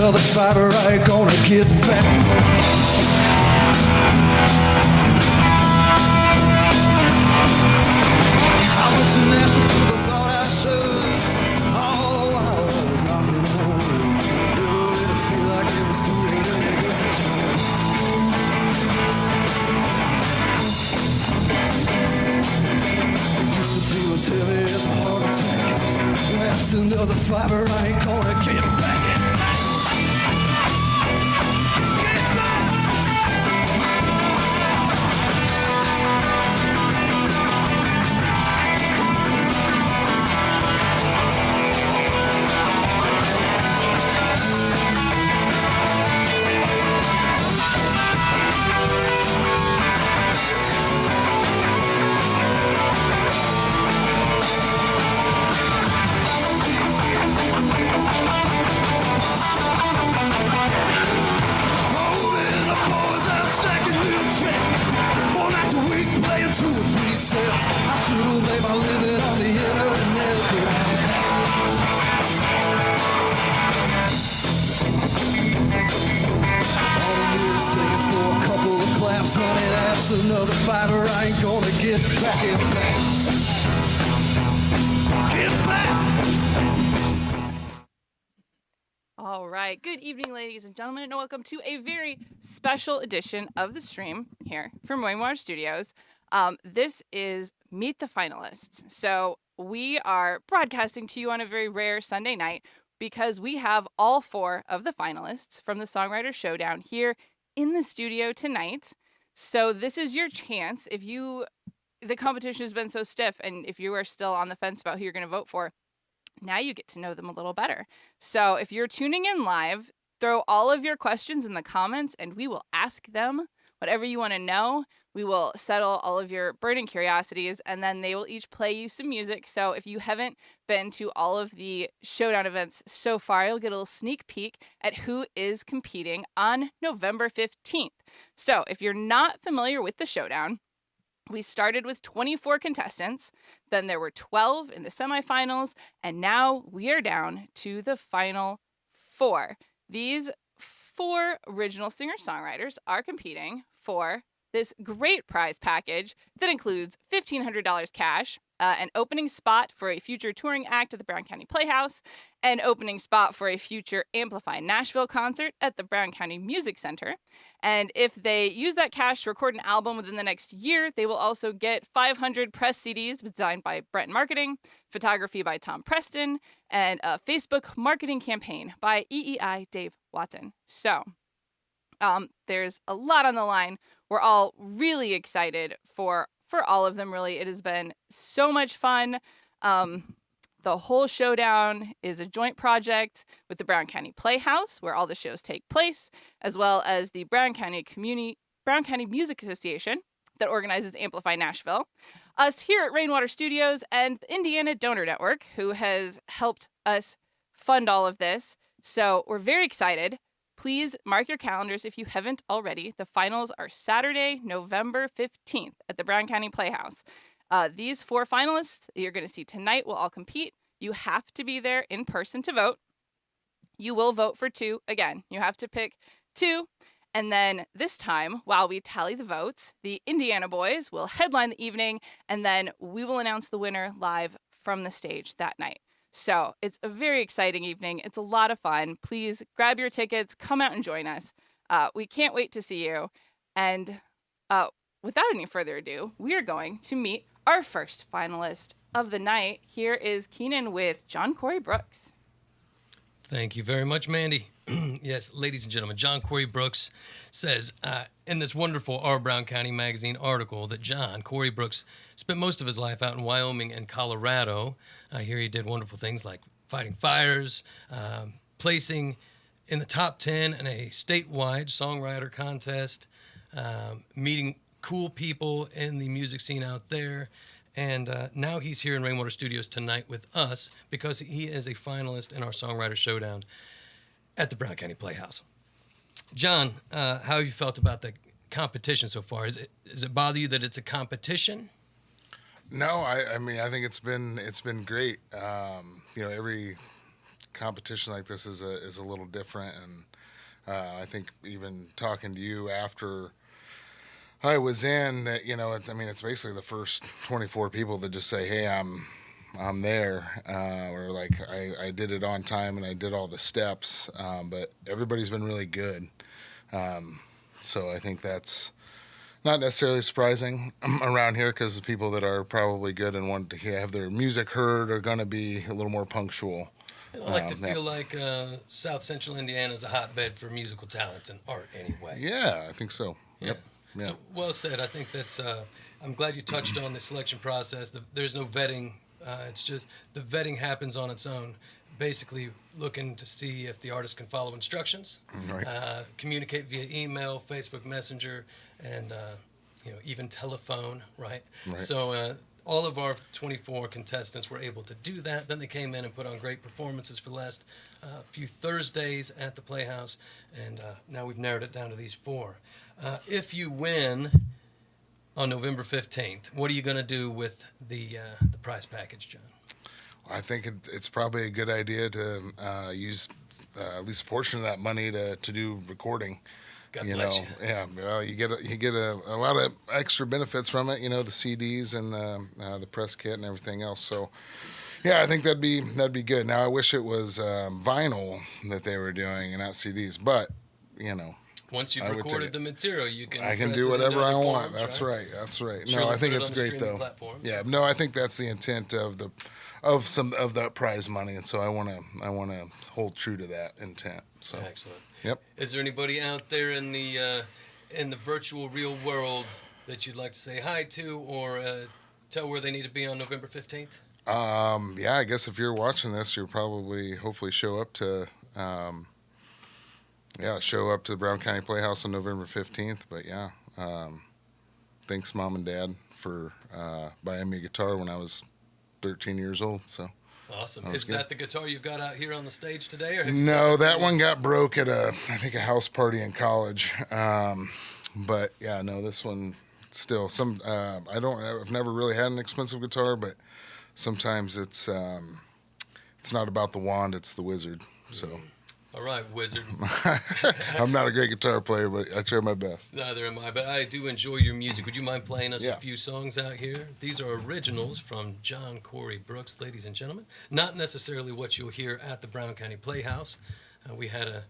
another fighter, I ain't gonna get back. I went to Nashville 'cause I thought I should. All the while I was knocking on wood. Never really feel like it was too late, and I guess I should. Used to feel as heavy as a heart attack. That's another fiber, I ain't gonna get back. Another fighter, I ain't gonna get back in back. Get back! All right. Good evening, ladies and gentlemen, and welcome to a very special edition of the stream here from Rainwater Studios. This is Meet the Finalists. So we are broadcasting to you on a very rare Sunday night because we have all 4 of the finalists from the Songwriter Showdown here in the studio tonight. So this is your chance. The competition has been so stiff, and if you are still on the fence about who you're going to vote for, now you get to know them a little better. So if you're tuning in live, throw all of your questions in the comments, and we will ask them whatever you want to know. We will settle all of your burning curiosities, and then they will each play you some music. So if you haven't been to all of the Showdown events so far, you'll get a little sneak peek at who is competing on November 15th. So if you're not familiar with the Showdown, we started with 24 contestants, then there were 12 in the semifinals, and now we are down to the final 4. These 4 original singer-songwriters are competing for this great prize package that includes $1,500 cash, an opening spot for a future touring act at the Brown County Playhouse, an opening spot for a future Amplify Nashville concert at the Brown County Music Center. And if they use that cash to record an album within the next year, they will also get 500 press CDs designed by Brent Marketing, photography by Tom Preston, and a Facebook marketing campaign by EEI Dave Watson. So there's a lot on the line. We're all really excited for all of them, really. It has been so much fun. The whole Showdown is a joint project with the Brown County Playhouse, where all the shows take place, as well as the Brown County Music Association that organizes Amplify Nashville, us here at Rainwater Studios, and the Indiana Donor Network, who has helped us fund all of this. So we're very excited. Please mark your calendars if you haven't already. The finals are Saturday, November 15th at the Brown County Playhouse. These 4 finalists you're going to see tonight will all compete. You have to be there in person to vote. You will vote for 2. Again, you have to pick 2. And then this time, while we tally the votes, the Indiana boys will headline the evening, and then we will announce the winner live from the stage that night. So it's a very exciting evening. It's a lot of fun. Please grab your tickets. Come out and join us. We can't wait to see you. And without any further ado, we are going to meet our first finalist of the night. Here is Keenan with John Corey Brooks. Thank you very much, Mandy. Yes, ladies and gentlemen, John Corey Brooks says in this wonderful Our Brown County Magazine article that John Corey Brooks spent most of his life out in Wyoming and Colorado. Here he did wonderful things like fighting fires, placing in the top 10 in a statewide songwriter contest, meeting cool people in the music scene out there. And now he's here in Rainwater Studios tonight with us because he is a finalist in our Songwriter Showdown at the Brown County Playhouse. John, how have you felt about the competition so far? Does it bother you that it's a competition? No, I mean I think it's been great. Every competition like this is a little different, and I think even talking to you after I was in, that it's basically the first 24 people that just say, hey, I'm there, or like I did it on time and I did all the steps, but everybody's been really good. So I think that's not necessarily surprising around here, because the people that are probably good and want to have their music heard are going to be a little more punctual. I like to feel like South Central Indiana is a hotbed for musical talent and art anyway. Yeah, I think so. Yeah. Yep. Yeah. So well said. I think that's. I'm glad you touched on the selection process. There's no vetting. It's just the vetting happens on its own. Basically, looking to see if the artist can follow instructions, Right. Communicate via email, Facebook Messenger, and even telephone. Right. Right. So all of our 24 contestants were able to do that. Then they came in and put on great performances for the last few Thursdays at the Playhouse, and now we've narrowed it down to these 4. If you win on November 15th, what are you going to do with the prize package, John? I think it's probably a good idea to use at least a portion of that money to do recording. God bless you. Yeah. Well, you get a lot of extra benefits from it. The CDs and the press kit and everything else. So, yeah, I think that'd be good. Now, I wish it was vinyl that they were doing and not CDs, but Once you've recorded the material, you can. I can press do it into whatever I other want. forms, That's right. That's right. Sure, No, I they'll think put it it's on the great streaming though. platform. Yeah. No, I think that's the intent of that prize money, and so I want to hold true to that intent. So. Excellent. Yep. Is there anybody out there in the virtual real world that you'd like to say hi to, or tell where they need to be on November 15th? Yeah, I guess if you're watching this, you'll probably hopefully show up to the Brown County Playhouse on November 15th. But yeah, thanks Mom and Dad for buying me a guitar when I was 13 years old. So Awesome. Is that the guitar you've got out here on the stage today? Or have you no, that one got broke at a house party in college. But yeah, no, this one still I've never really had an expensive guitar, but sometimes it's not about the wand, it's the wizard. So. All right, wizard. I'm not a great guitar player, but I try my best. Neither am I, but I do enjoy your music. Would you mind playing us Yeah. a few songs out here? These are originals from John Corey Brooks, ladies and gentlemen. Not necessarily what you'll hear at the Brown County Playhouse. We had a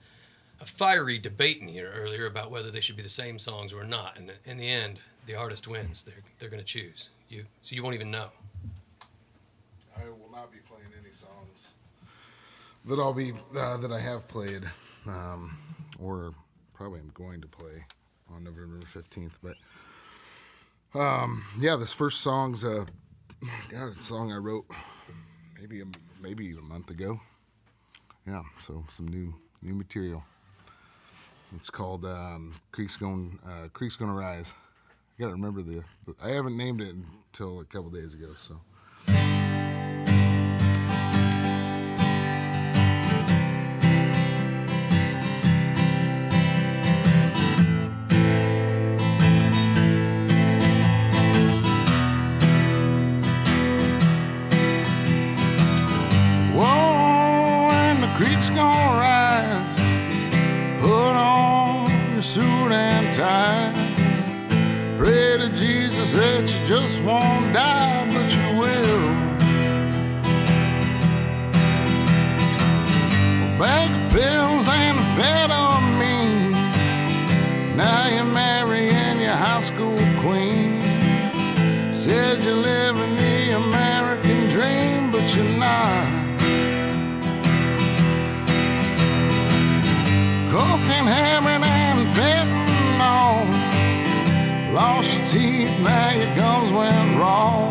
fiery debate in here earlier about whether they should be the same songs or not. And in the end, the artist wins. They're going to choose you, so you won't even know. I will not be playing any songs that I have played, or probably I'm going to play on November 15th. But yeah, this first song's a song I wrote maybe a month ago. Yeah, so some new material. It's called Creek's Gonna Rise. I gotta remember I haven't named it until a couple days ago, so. Whoa, and the creek's gonna rise. Put on your suit and tie. Pray to Jesus that you just won't die, but you will. A bag of pills and a fed on me. Now you're marrying your high school queen. Said you're living the American dream, but you're not. Coke and heroin and fentanyl. Lost your teeth, now your gums went wrong.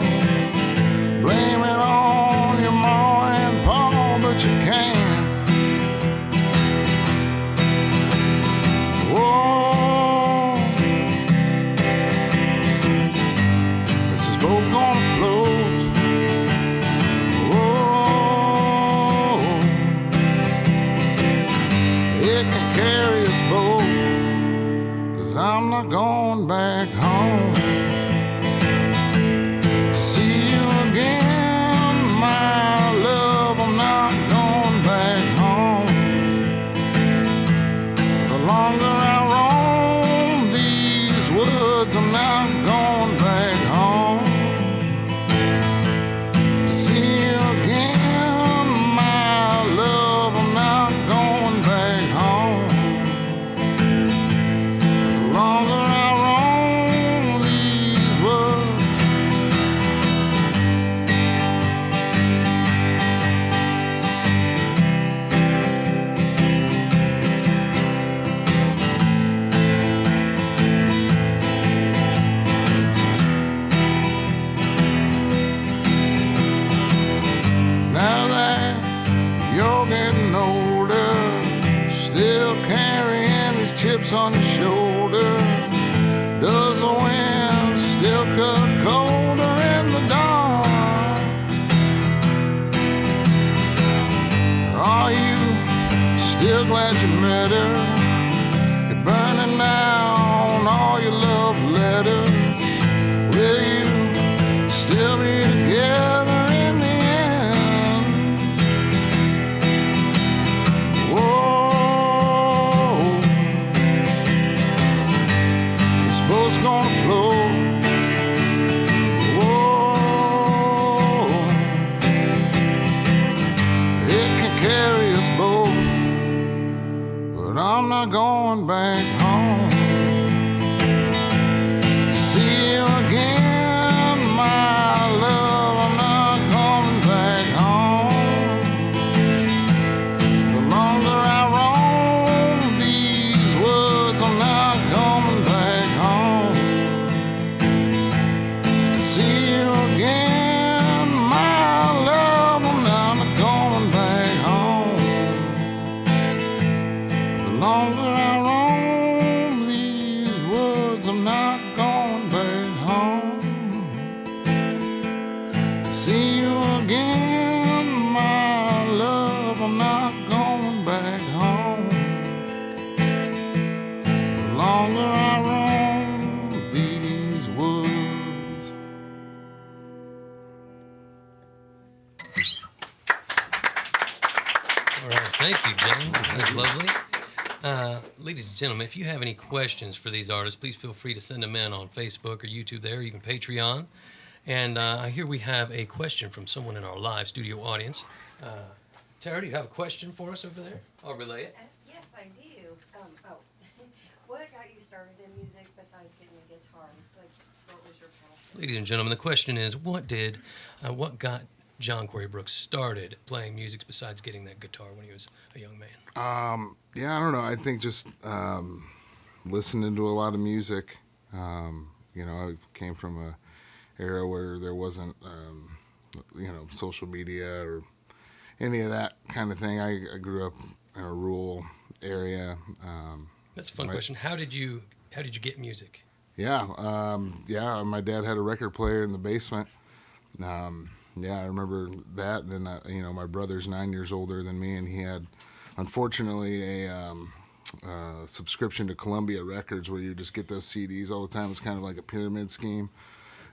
Blame it on your ma and pa, but you can't. Whoa, this is boat gonna float. Whoa, it can carry us both. 'Cause I'm not going back home. on your shoulder? Does the wind still cut colder in the dark? Are you still glad you met her? You're burning down all your love letters. Will you still be together in the end? Whoa, this boat's gonna float. Whoa, it can carry us both, but I'm not going back home. See you again, my love, I'm not coming back home. The longer I roam these woods, I'm not coming back home. See you again, my love, I'm not going back home. The longer I roam these woods, I'm not going back home. See you again, my love, I'm not going back home. The longer I roam these woods. All right, thank you, Jen. That was lovely. Ladies and gentlemen, if you have any questions for these artists, please feel free to send them in on Facebook or YouTube there, or even Patreon. And here we have a question from someone in our live studio audience. Tara, do you have a question for us over there? I'll relay it. Yes, I do. What got you started in music besides getting a guitar? Like, what was your passion? Ladies and gentlemen, the question is, what got John Corey Brooks started playing music besides getting that guitar when he was a young man? Yeah, I don't know. I think just listening to a lot of music. I came from a era where there wasn't, social media or any of that kind of thing. I grew up in a rural area. That's a fun question. How did you get music? Yeah, my dad had a record player in the basement. I remember that. And then, my brother's 9 years older than me, and he had, unfortunately, a subscription to Columbia Records where you just get those CDs all the time. It's kind of like a pyramid scheme.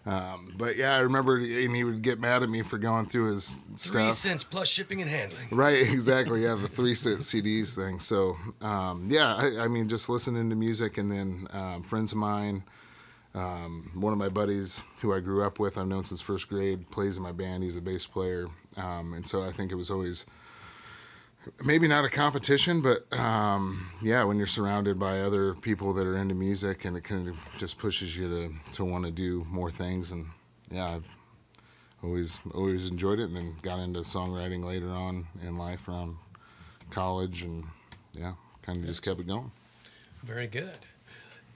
But yeah, I remember, and he would get mad at me for going through his stuff. 3 cents plus shipping and handling. Right, exactly. Yeah, the 3-cent CDs thing. So, I mean, just listening to music, and then friends of mine, one of my buddies who I grew up with, I've known since first grade, plays in my band. He's a bass player. And so I think it was always maybe not a competition, but when you're surrounded by other people that are into music, and it kind of just pushes you to want to do more things. And I've always enjoyed it, and then got into songwriting later on in life around college, and kind of just kept it going. Very good.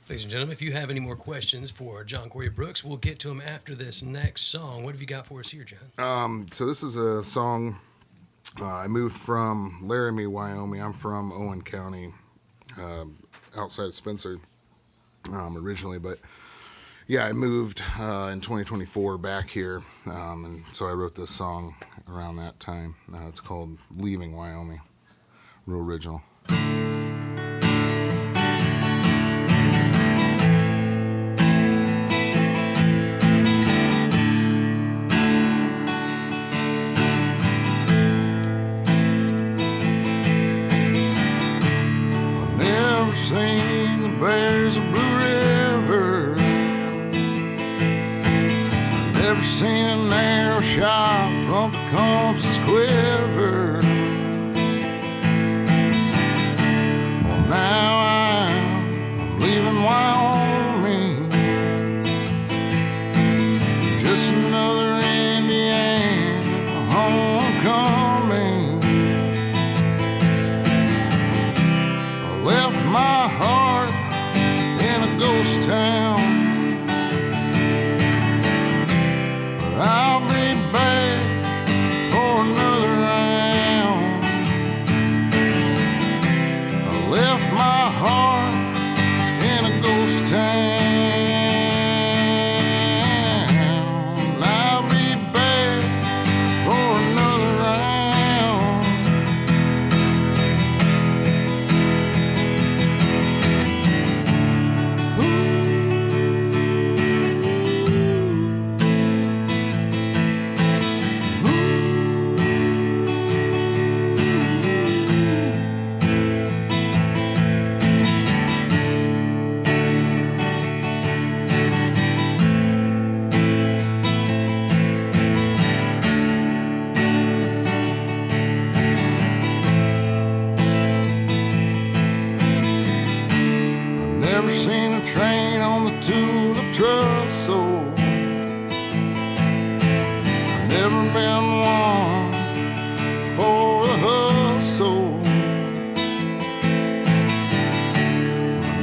Ladies and gentlemen, if you have any more questions for John Corey Brooks, we'll get to him after this next song. What have you got for us here, John? So this is a song. I moved from Laramie, Wyoming. I'm from Owen County, outside of Spencer, originally. But I moved in 2024 back here, and so I wrote this song around that time. It's called "Leaving Wyoming," real original. Seen the bears of Blue River. Never seen an arrow shot from Tecumseh's quiver. Well, now I'm leaving Wyoming, just another Indiana homecoming. Left my heart in a ghost town, but I'll be back for another round. I left my heart never been one for a hustle.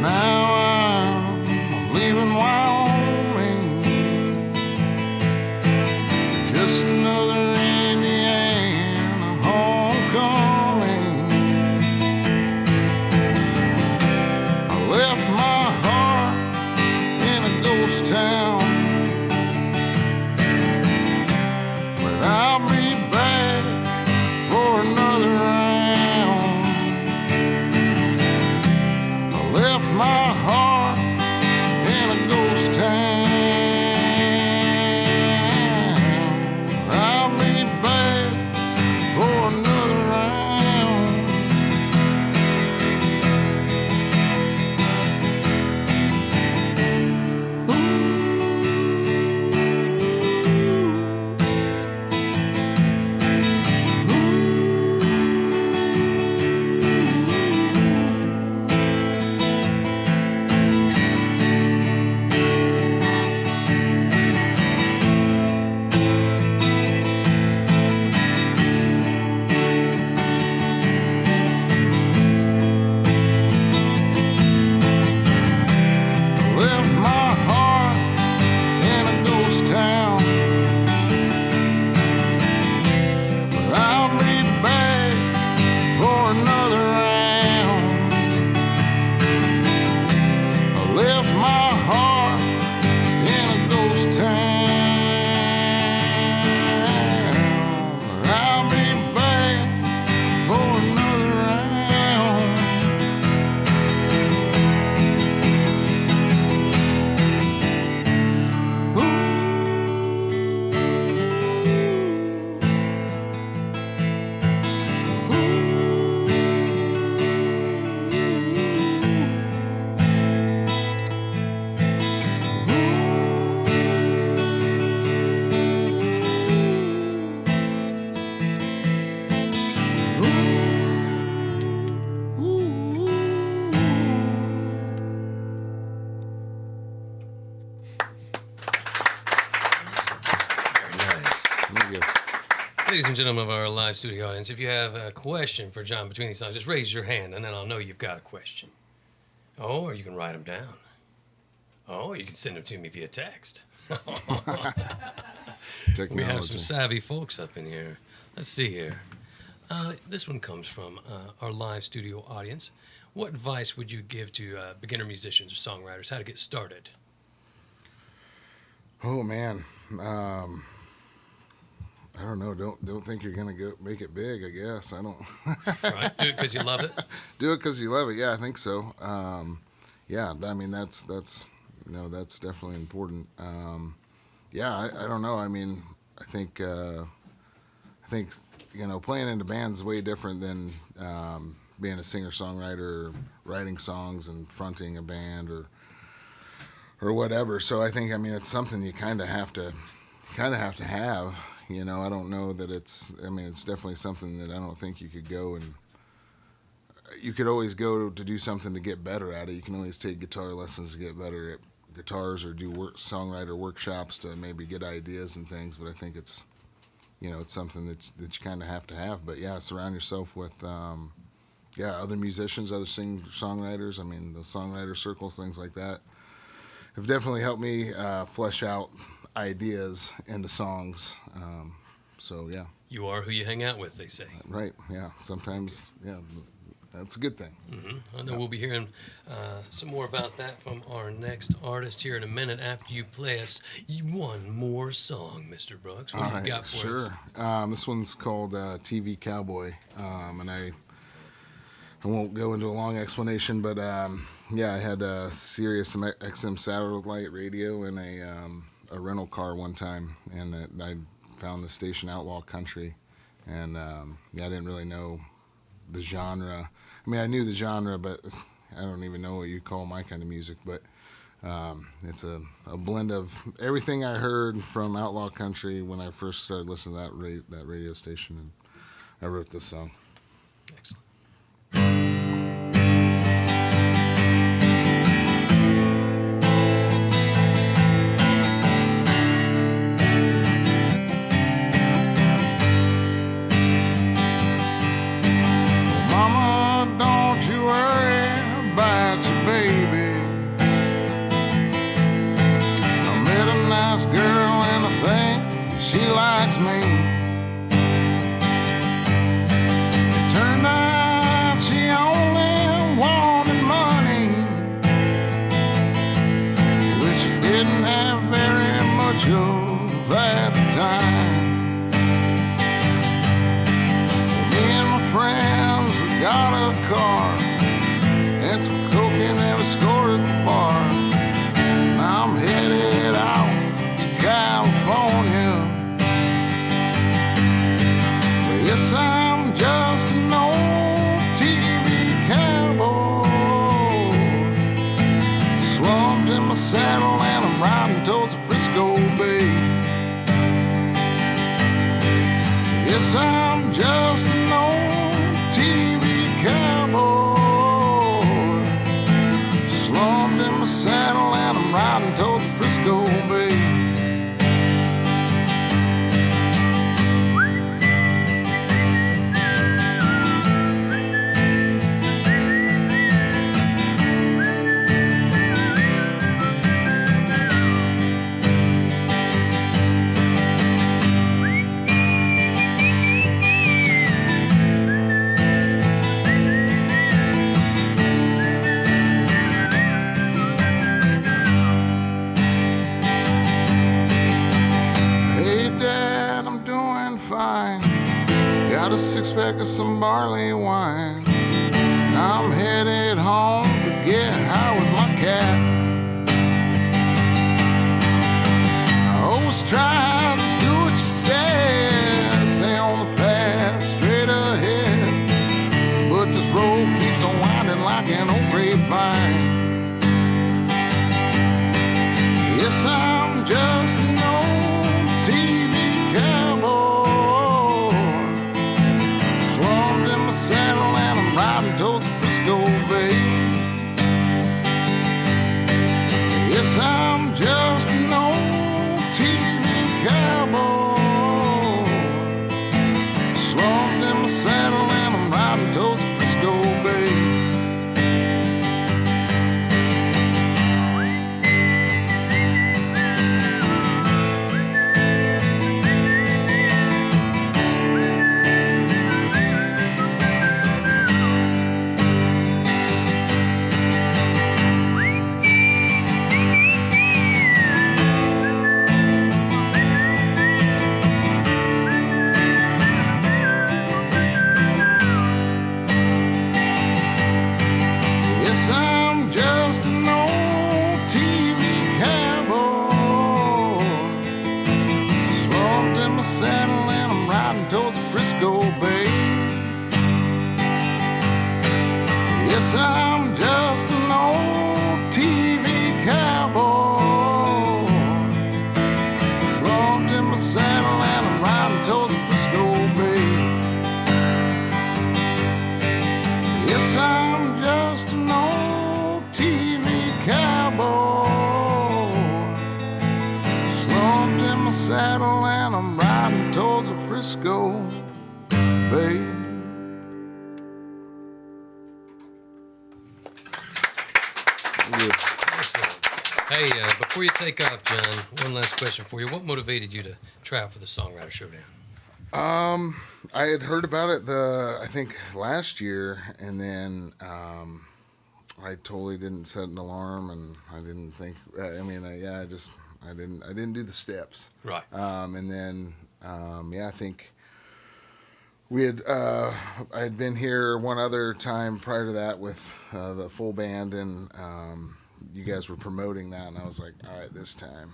Now I'm leaving Wyoming, just another Indiana homecoming. I left my heart in a ghost town, but I'll be back for another round. I left my heart in a ghost town. I'll be back for another round. Left my heart in a ghost town, but I'll be back for another round. I left my heart in a ghost town, but I'll be back for another round. Very nice. Ladies and gentlemen of our live studio audience, if you have a question for John between these songs, just raise your hand and then I'll know you've got a question. Oh, or you can write them down. Oh, or you can send them to me via text. We have some savvy folks up in here. Let's see here. This one comes from our live studio audience. What advice would you give to beginner musicians or songwriters how to get started? Oh man, I don't know. Don't think you're gonna go make it big. I guess I don't. Right? Do it because you love it. Do it because you love it. Yeah, I think so. Yeah, I mean that's definitely important. Yeah, I don't know. I mean, I think playing in a band is way different than being a singer-songwriter, or writing songs and fronting a band or whatever. So I think it's something you kind of have to have. I don't know that it's definitely something that I don't think you could go and you could always go to do something to get better at it. You can always take guitar lessons to get better at guitars or do songwriter workshops to maybe get ideas and things. But I think it's something that you kind of have to have. But yeah, surround yourself with other musicians, other songwriters. I mean, the songwriter circles, things like that, have definitely helped me flesh out ideas into songs. So yeah. You are who you hang out with, they say. Right. Yeah. Sometimes. Yeah. That's a good thing. Mm-hmm. I know we'll be hearing some more about that from our next artist here in a minute after you play us one more song, Mr. Brooks. What do you got for us? Sure. This one's called TV Cowboy, and I won't go into a long explanation, but I had a Sirius XM satellite radio in a rental car one time, and I found the station Outlaw Country, and I didn't really know the genre. I mean, I knew the genre, but I don't even know what you call my kind of music. But it's a blend of everything I heard from Outlaw Country when I first started listening to that radio station, and I wrote this song. Excellent. she likes me. Turned out she only wanted money, which she didn't have very much of at the time. Me and my friends, we got a car and some coke, and then we scored at the bar. Now I'm headed out to California. Yes, I'm just an old TV cowboy, slumped in my saddle and I'm riding towards the Frisco Bay. Yes, I'm just an old TV cowboy, slumped in my saddle and I'm riding towards the Frisco Bay. Got a six-pack of some barley wine. Now I'm headed home to get high with my cat. I always try to do what you said, stay on the path straight ahead, but this road keeps on winding like an old grapevine. Yes, I'm just an old TV cowboy, saddle and I'm riding towards the Frisco Bay. Yes, I'm just an old TV cowboy, slumped in my saddle and I'm riding towards the Frisco Bay. Frisco Bay. Yes, I'm just an old TV cowboy, slumped in my saddle and I'm riding towards the Frisco Bay. Yes, I'm just an old TV cowboy, slumped in my saddle and I'm riding towards the Frisco Bay. Excellent. Hey, before you take off, John, one last question for you. What motivated you to try out for the Songwriter Showdown? I had heard about it I think last year, and then I totally didn't set an alarm, and I didn't think. I didn't do the steps. Right. And then I think we had I had been here one other time prior to that with the full band, and you guys were promoting that, and I was like, all right, this time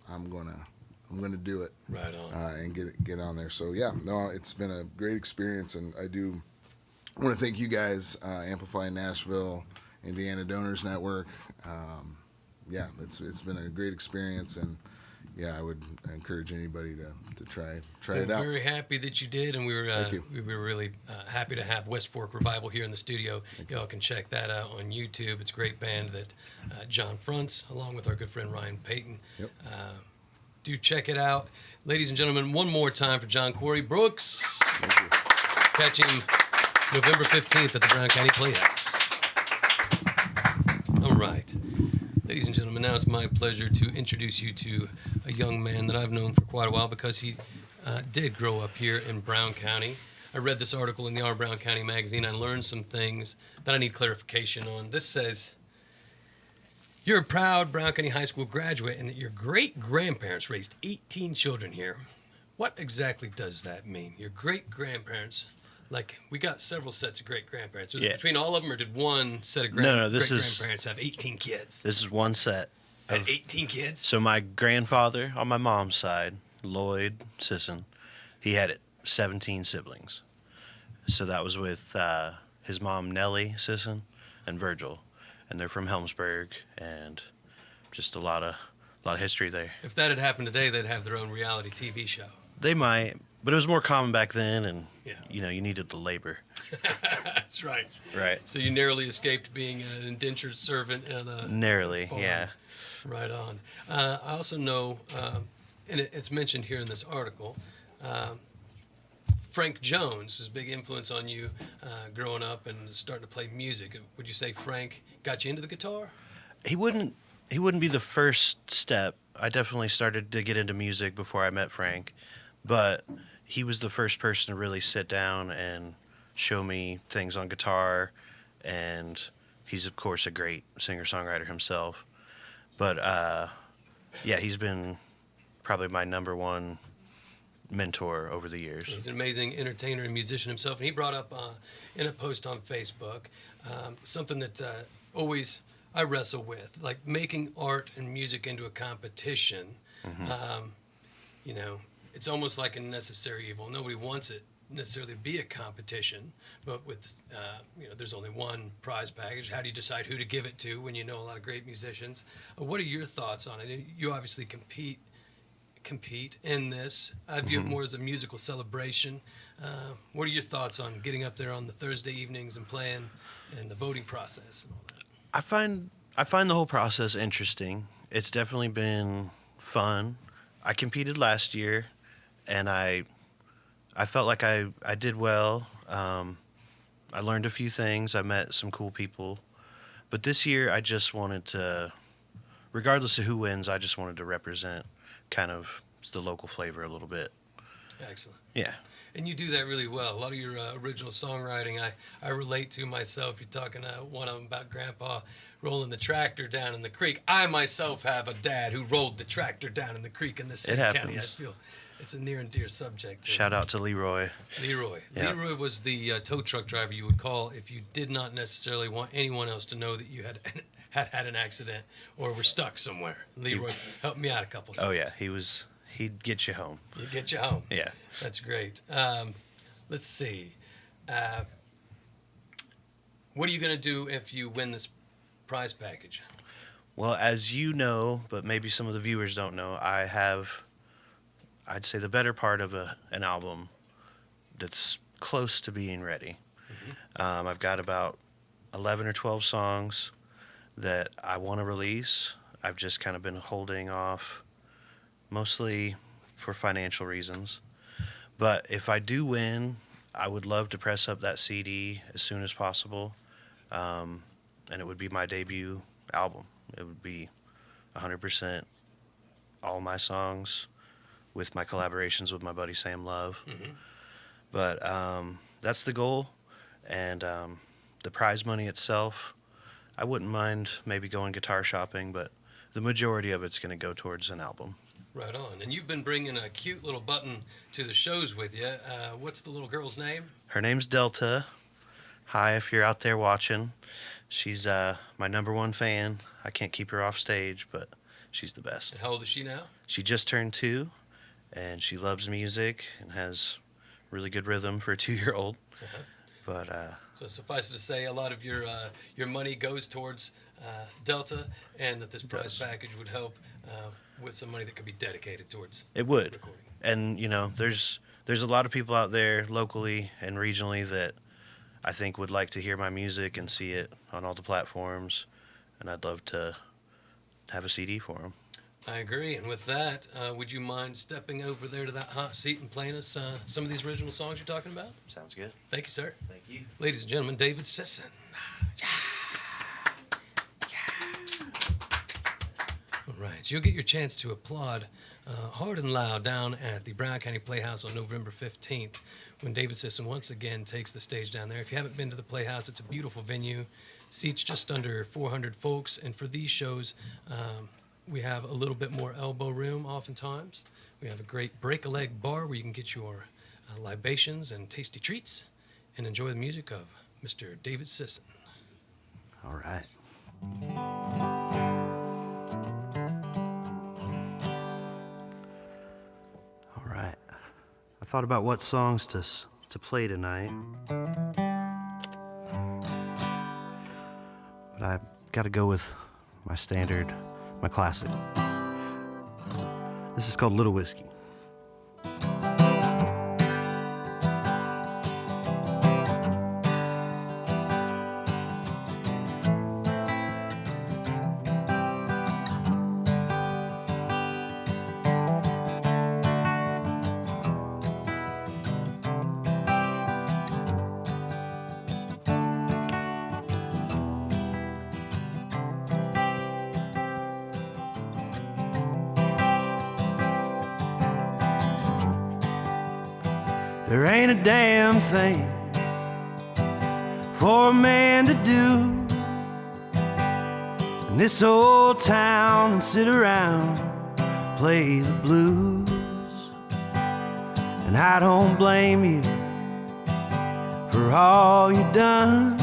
I'm gonna do it. Right on. And get on there. So yeah, no, it's been a great experience, and I do want to thank you guys, Amplify Nashville, Indiana Donors Network. It's been a great experience, and yeah, I would encourage anybody to try it out. We're very happy that you did, and we were really happy to have West Fork Revival here in the studio. Y'all can check that out on YouTube. It's a great band that John fronts, along with our good friend Ryan Payton. Yep. Do check it out. Ladies and gentlemen, one more time for John Corey Brooks. Thank you. Catch him November 15th at the Brown County Playhouse. All right. Ladies and gentlemen, now it's my pleasure to introduce you to a young man that I've known for quite a while because he did grow up here in Brown County. I read this article in the Our Brown County magazine. I learned some things that I need clarification on. This says, you're a proud Brown County High School graduate and that your great-grandparents raised 18 children here. What exactly does that mean? Your great-grandparents, like, we got several sets of great-grandparents. Was it between all of them, or did one set of great-grandparents have 18 kids? This is one set. Had 18 kids? So my grandfather on my mom's side, Lloyd Sisson, he had 17 siblings. So that was with his mom, Nellie Sisson, and Virgil. And they're from Helmsburg, and just a lot of history there. If that had happened today, they'd have their own reality TV show. They might, but it was more common back then, and Yeah. you needed the labor. That's right. Right. So you narrowly escaped being an indentured servant and a Narrowly, farm. yeah. Right on. I also know, and it's mentioned here in this article, Frank Jones was a big influence on you growing up and starting to play music. Would you say Frank got you into the guitar? He wouldn't be the first step. I definitely started to get into music before I met Frank, but he was the first person to really sit down and show me things on guitar, and he's of course a great singer-songwriter himself. But yeah, he's been probably my number one mentor over the years. He's an amazing entertainer and musician himself, and he brought up in a post on Facebook something that always I wrestle with, like making art and music into a competition. It's almost like a necessary evil. Nobody wants it necessarily to be a competition, but with there's only one prize package. How do you decide who to give it to when you know a lot of great musicians? What are your thoughts on it? You obviously compete in this. I view it more as a musical celebration. What are your thoughts on getting up there on the Thursday evenings and playing, and the voting process and all that? I find the whole process interesting. It's definitely been fun. I competed last year, and I felt like I did well. I learned a few things. I met some cool people. But this year, I just wanted to, regardless of who wins, I just wanted to represent kind of the local flavor a little bit. Excellent. Yeah. And you do that really well. A lot of your original songwriting, I relate to myself. You're talking one of them about Grandpa rolling the tractor down in the creek. I myself have a dad who rolled the tractor down in the creek in the same county. I happens. feel it's a near and dear subject. Shout out to Leroy. Leroy. Yeah. Leroy was the tow truck driver you would call if you did not necessarily want anyone else to know that you had an accident or were stuck somewhere. Leroy helped me out a couple times. Oh yeah, he'd get you home. He'd get you home. Yeah. That's great. Let's see. What are you going to do if you win this prize package? Well, as you know, but maybe some of the viewers don't know, I have, I'd say, the better part of an album that's close to being ready. I've got about 11 or 12 songs that I want to release. I've just kind of been holding off, mostly for financial reasons. But if I do win, I would love to press up that CD as soon as possible. And it would be my debut album. It would be 100% all my songs with my collaborations with my buddy Sam Love. But that's the goal. And the prize money itself, I wouldn't mind maybe going guitar shopping, but the majority of it's going to go towards an album. Right on. And you've been bringing a cute little button to the shows with you. What's the little girl's name? Her name's Delta. Hi, if you're out there watching. She's my number one fan. I can't keep her off stage, but she's the best. And how old is she now? She just turned 2, and she loves music and has really good rhythm for a 2-year-old. But so suffice it to say, a lot of your money goes towards Delta, and that this prize package would help with some money that could be dedicated towards it would. recording. And there's a lot of people out there locally and regionally that I think would like to hear my music and see it on all the platforms, and I'd love to have a CD for them. I agree. And with that, would you mind stepping over there to that hot seat and playing us some of these original songs you're talking about? Sounds good. Thank you, sir. Thank you. Ladies and gentlemen, David Sisson. Right. So you'll get your chance to applaud hard and loud down at the Brown County Playhouse on November 15th when David Sisson once again takes the stage down there. If you haven't been to the Playhouse, it's a beautiful venue. Seats just under 400 folks. And for these shows, we have a little bit more elbow room oftentimes. We have a great break-a-leg bar where you can get your libations and tasty treats and enjoy the music of Mr. David Sisson. All right. All right. I thought about what songs to play tonight. But I got to go with my standard, my classic. This is called Little Whiskey. There ain't a damn thing for a man to do in this old town and sit around, play the blues. And I don't blame you for all you done.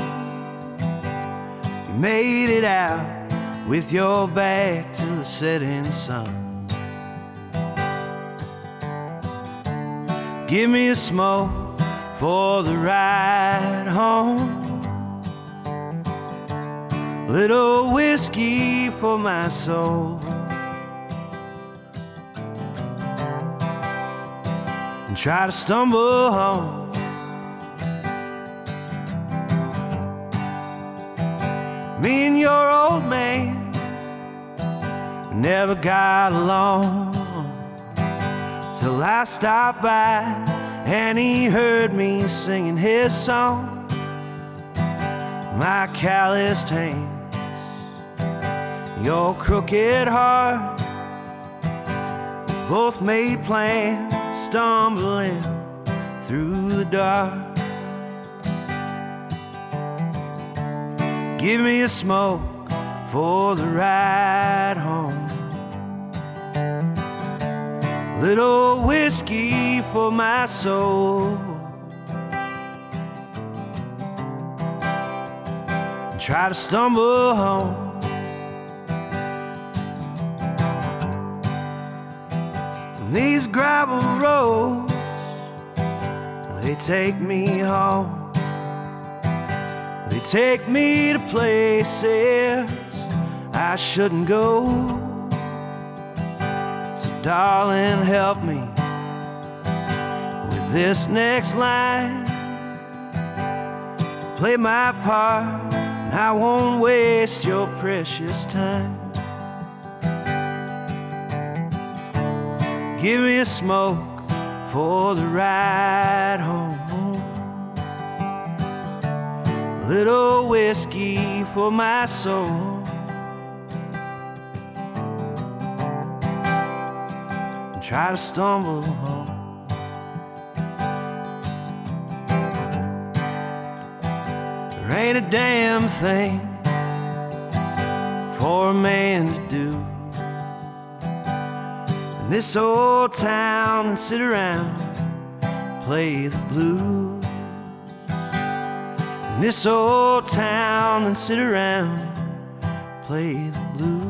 You made it out with your back to the setting sun. Give me a smoke for the ride home, little whiskey for my soul, and try to stumble home. Me and your old man never got along till I stopped by and he heard me singing his song. My calloused hands, your crooked heart, we both made plans, stumbling through the dark. Give me a smoke for the ride home, little whiskey for my soul, and try to stumble home. And these gravel roads, they take me home. They take me to places I shouldn't go. Darling, help me with this next line. Play my part, and I won't waste your precious time. Give me a smoke for the ride home, little whiskey for my soul, try to stumble home. There ain't a damn thing for a man to do in this old town and sit around, play the blues. In this old town and sit around, play the blues.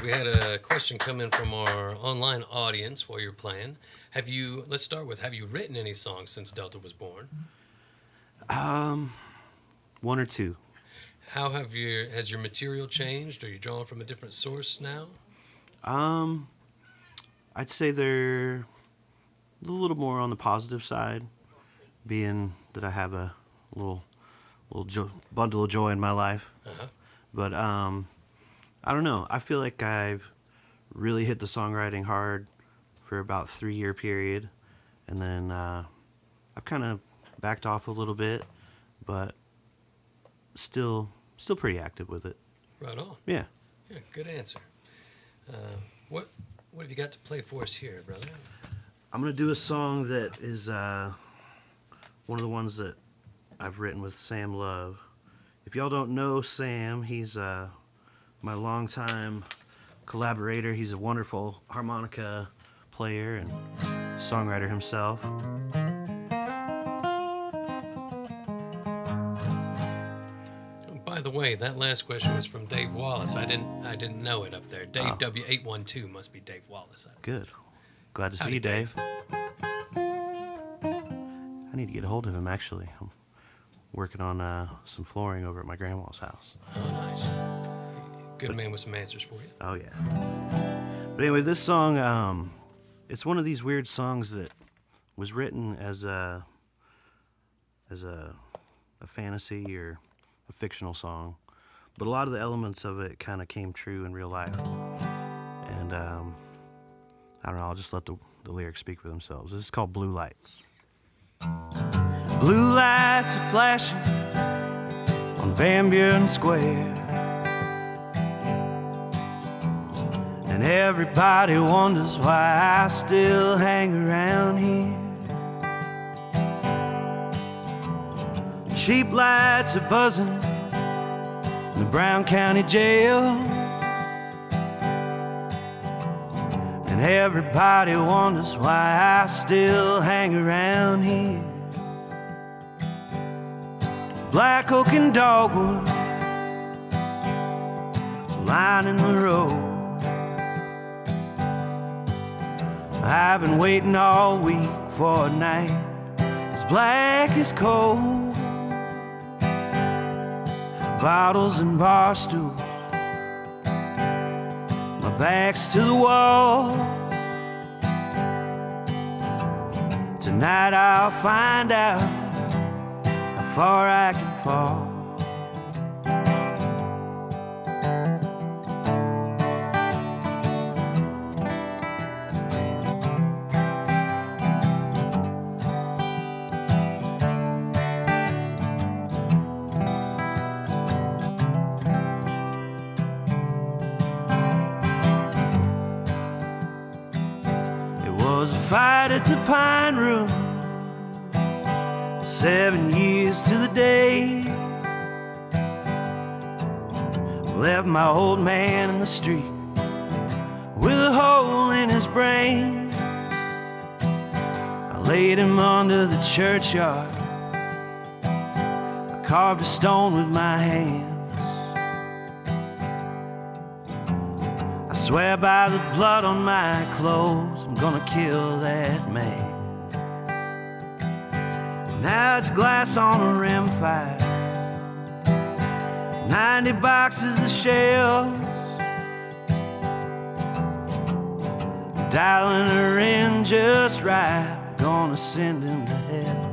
We had a question come in from our online audience while you're playing. Let's start with, have you written any songs since Delta was born? One or two. How has your material changed? Are you drawing from a different source now? I'd say they're a little more on the positive side, being that I have a little bundle of joy in my life. Uh-huh. But I don't know. I feel like I've really hit the songwriting hard for about 3-year period, and then I've kind of backed off a little bit, but still pretty active with it. Right on. Yeah. Yeah, good answer. What have you got to play for us here, brother? I'm going to do a song that is one of the ones that I've written with Sam Love. If y'all don't know Sam, he's my longtime collaborator. He's a wonderful harmonica player and songwriter himself. By the way, that last question was from Dave Wallace. I didn't know it up there. Dave W812 must be Dave Wallace. Good. Glad to see Howdy, you, Dave. I need to get a hold of him, actually. I'm working on some flooring over at my grandma's house. Oh, nice. Good man with some answers for you. Oh, yeah. But anyway, this song, it's one of these weird songs that was written as a fantasy or a fictional song, but a lot of the elements of it kind of came true in real life. And I don't know, I'll just let the lyrics speak for themselves. This is called Blue Lights. Blue lights are flashing on Van Buren Square, and everybody wonders why I still hang around here. Cheap lights are buzzing in the Brown County Jail, and everybody wonders why I still hang around here. Black oak and dogwood lining the road. I've been waiting all week for a night as black as coal. Bottles and bar stools, my back's to the wall. Tonight I'll find out how far I can fall. Fight at the Pine Room, 7 years to the day. Left my old man in the street with a hole in his brain. I laid him under the churchyard, I carved a stone with my hands. I swear by the blood on my clothes, I'm gonna kill that man. Now it's glass on a rim fire, 90 boxes of shells, dialing her in just right, gonna send him to hell.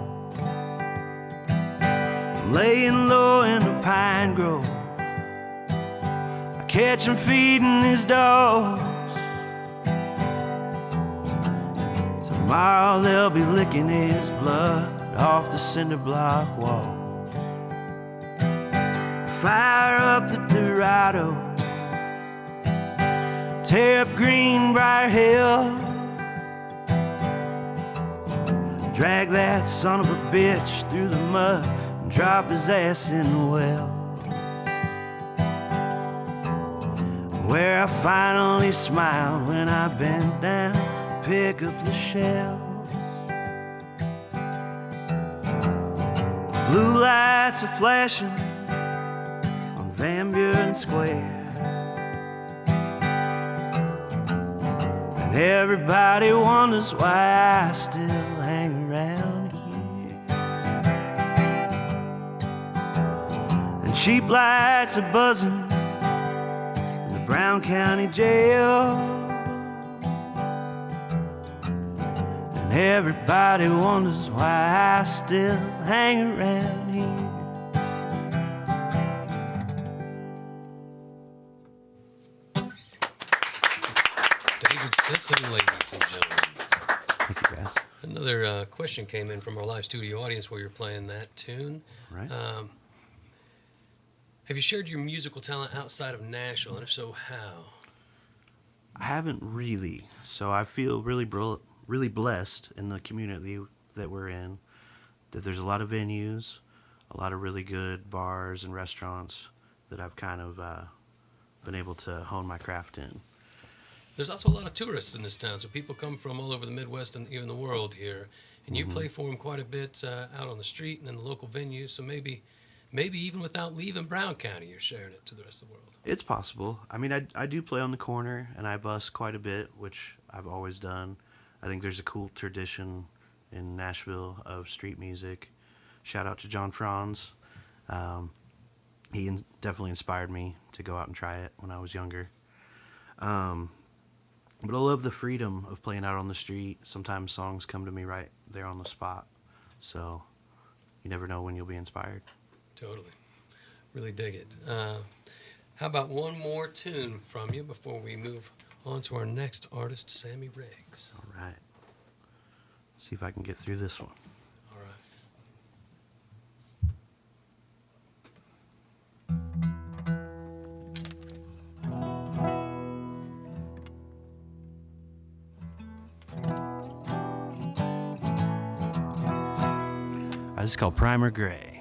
I'm laying low in the pine grove, catch him feeding his dogs. Tomorrow they'll be licking his blood off the cinder block wall. Fire up the Dorado, tear up Greenbrier Hill, drag that son of a bitch through the mud and drop his ass in the well, where I finally smiled when I bent down to pick up the shells. Blue lights are flashing on Van Buren Square, and everybody wonders why I still hang around here. And cheap lights are buzzing Brown County Jail, and everybody wonders why I still hang around here. David Sisson, ladies and gentlemen. Thank you, guys. Another question came in from our live studio audience while you're playing that tune. Right. Have you shared your musical talent outside of Nashville, and if so, how? I haven't really, so I feel really blessed in the community that we're in, that there's a lot of venues, a lot of really good bars and restaurants that I've kind of been able to hone my craft in. There's also a lot of tourists in this town, so people come from all over the Midwest and even the world here, and you play for them quite a bit out on the street and in the local venues, so maybe even without leaving Brown County, you're sharing it to the rest of the world. It's possible. I mean, I do play on the corner, and I bus quite a bit, which I've always done. I think there's a cool tradition in Nashville of street music. Shout out to John Franz. He definitely inspired me to go out and try it when I was younger. But I love the freedom of playing out on the street. Sometimes songs come to me right there on the spot. So you never know when you'll be inspired. Totally. Really dig it. How about one more tune from you before we move on to our next artist, Sammy Riggs? All right. See if I can get through this one. All right. This is called Primer Gray.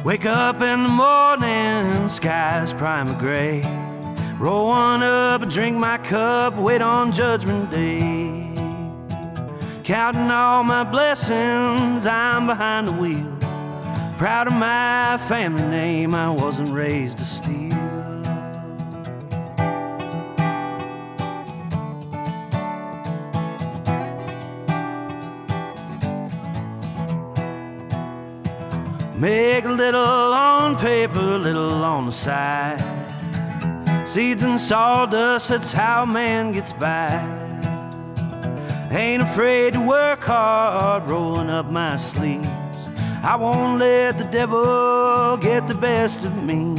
Wake up in the morning, sky's primer gray. Roll one up and drink my cup, wait on Judgment Day. Counting all my blessings, I'm behind the wheel. Proud of my family name, I wasn't raised to steal. Make a little on paper, a little on the side. Seeds and sawdust, that's how man gets by. Ain't afraid to work hard, rolling up my sleeves. I won't let the devil get the best of me.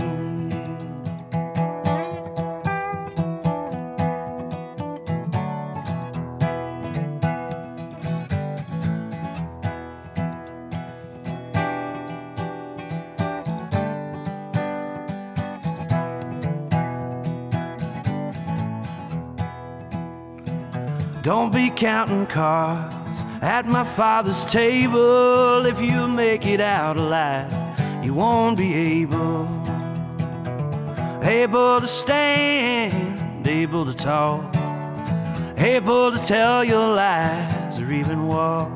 Don't be counting cards at my father's table. If you make it out alive, you won't be able to stand, able to talk, able to tell your lies or even walk.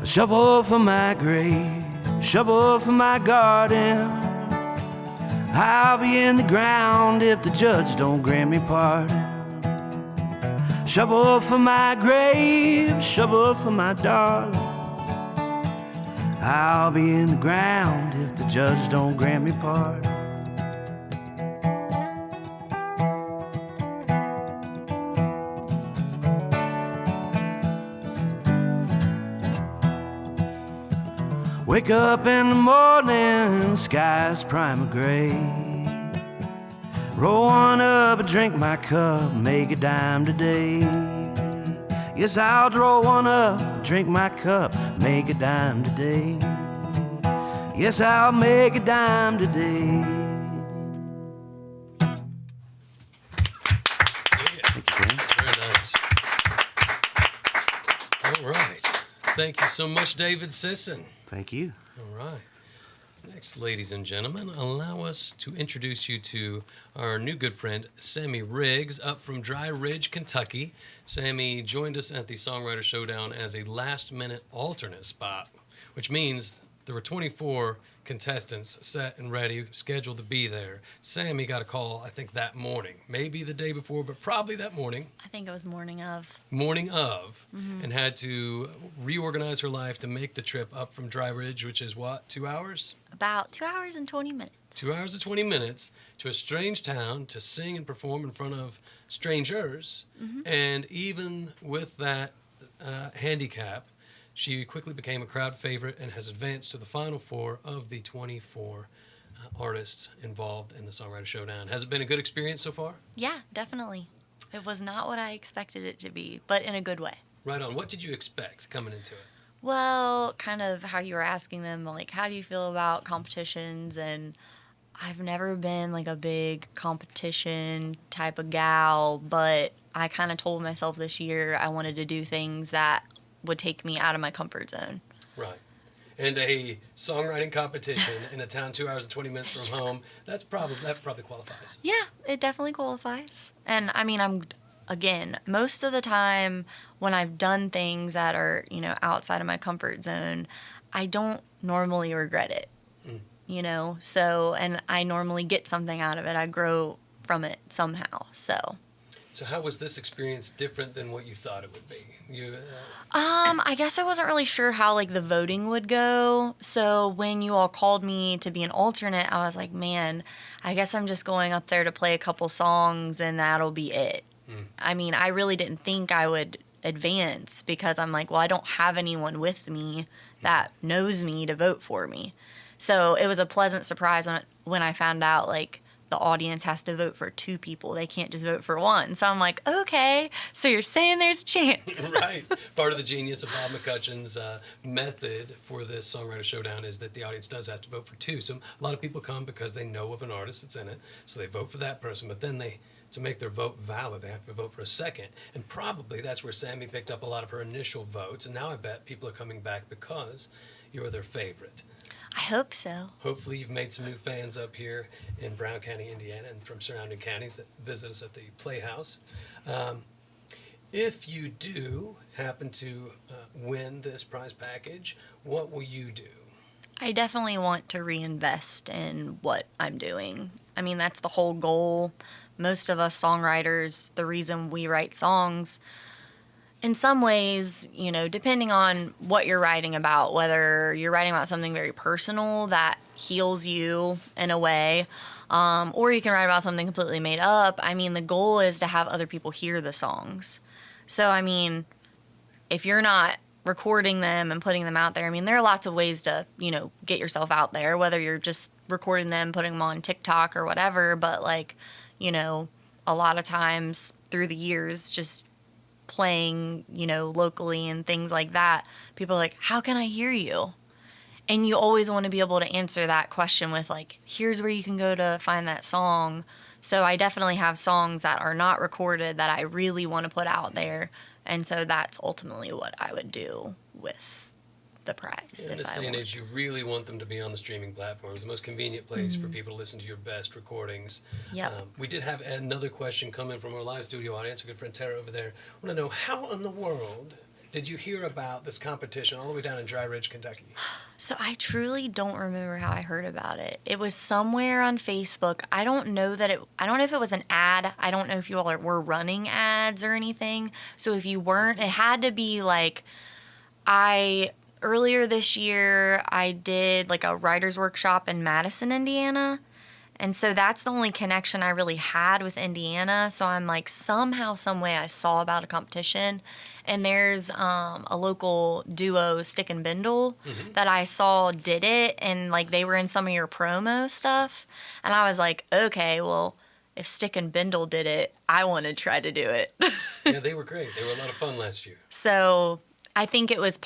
Shovel for my grave, shovel for my garden. I'll be in the ground if the judge don't grant me pardon. Shovel for my grave, shovel for my darling. I'll be in the ground if the judge don't grant me pardon. Wake up in the morning, sky's primer gray. Roll one up and drink my cup, make a dime today. Yes, I'll roll one up, drink my cup, make a dime today. Yes, I'll make a dime today. Thank you, James. Very nice. All right. Thank you so much, David Sisson. Thank you. All right. Next, ladies and gentlemen, allow us to introduce you to our new good friend, Sammy Riggs, up from Dry Ridge, Kentucky. Sammy joined us at the Songwriter Showdown as a last-minute alternate spot, which means There were 24 contestants set and ready, scheduled to be there. Sammy got a call, I think, that morning. Maybe the day before, but probably that morning. I think it was morning of. And had to reorganize her life to make the trip up from Dry Ridge, which is what, 2 hours? About 2 hours and 20 minutes. 2 hours and 20 minutes to a strange town to sing and perform in front of strangers. And even with that handicap, she quickly became a crowd favorite and has advanced to the final four of the 24 artists involved in the Songwriter Showdown. Has it been a good experience so far? Yeah, definitely. It was not what I expected it to be, but in a good way. Right on. What did you expect coming into it? Well, kind of how you were asking them, like, how do you feel about competitions? And I've never been, like, a big competition type of gal, but I kind of told myself this year I wanted to do things that would take me out of my comfort zone. Right. And a songwriting competition in a town 2 hours and 20 minutes from home, that probably qualifies. Yeah, it definitely qualifies. And, I mean, again, most of the time when I've done things that are, outside of my comfort zone, I don't normally regret it, So, and I normally get something out of it. I grow from it somehow, so. So how was this experience different than what you thought it would be? I guess I wasn't really sure how, like, the voting would go. So when you all called me to be an alternate, I was like, man, I guess I'm just going up there to play a couple songs and that'll be it. I mean, I really didn't think I would advance because I'm like, well, I don't have anyone with me that knows me to vote for me. So it was a pleasant surprise when I found out, like, the audience has to vote for two people. They can't just vote for one. So I'm like, okay, so you're saying there's a chance. Right. Part of the genius of Bob McCutcheon's method for this Songwriter Showdown is that the audience does have to vote for two. So a lot of people come because they know of an artist that's in it, so they vote for that person. But then to make their vote valid, they have to vote for a second. And probably that's where Sammy picked up a lot of her initial votes. And now I bet people are coming back because you're their favorite. I hope so. Hopefully you've made some new fans up here in Brown County, Indiana, and from surrounding counties that visit us at the Playhouse. If you do happen to win this prize package, what will you do? I definitely want to reinvest in what I'm doing. I mean, that's the whole goal. Most of us songwriters, the reason we write songs, in some ways, depending on what you're writing about, whether you're writing about something very personal that heals you in a way, or you can write about something completely made up. I mean, the goal is to have other people hear the songs. So, I mean, if you're not recording them and putting them out there, I mean, there are lots of ways to, get yourself out there, whether you're just recording them, putting them on TikTok or whatever. But, like, a lot of times through the years, just playing, locally and things like that, people are like, how can I hear you? And you always want to be able to answer that question with, like, here's where you can go to find that song. So I definitely have songs that are not recorded that I really want to put out there. And so that's ultimately what I would do with the prize. In this day and age, you really want them to be on the streaming platforms, the most convenient place for people to listen to your best recordings. Yep. We did have another question come in from our live studio audience, our good friend Tara over there. I want to know, how in the world did you hear about this competition all the way down in Dry Ridge, Kentucky? So I truly don't remember how I heard about it. It was somewhere on Facebook. I don't know if it was an ad. I don't know if you all were running ads or anything. So if you weren't, it had to be like, earlier this year, I did like a writer's workshop in Madison, Indiana. And so that's the only connection I really had with Indiana. So I'm like, somehow, some way I saw about a competition. And there's a local duo, Stick and Bindle, that I saw did it. And like they were in some of your promo stuff. And I was like, okay, well, if Stick and Bindle did it, I want to try to do it. Yeah, they were great. They were a lot of fun last year. So I think it was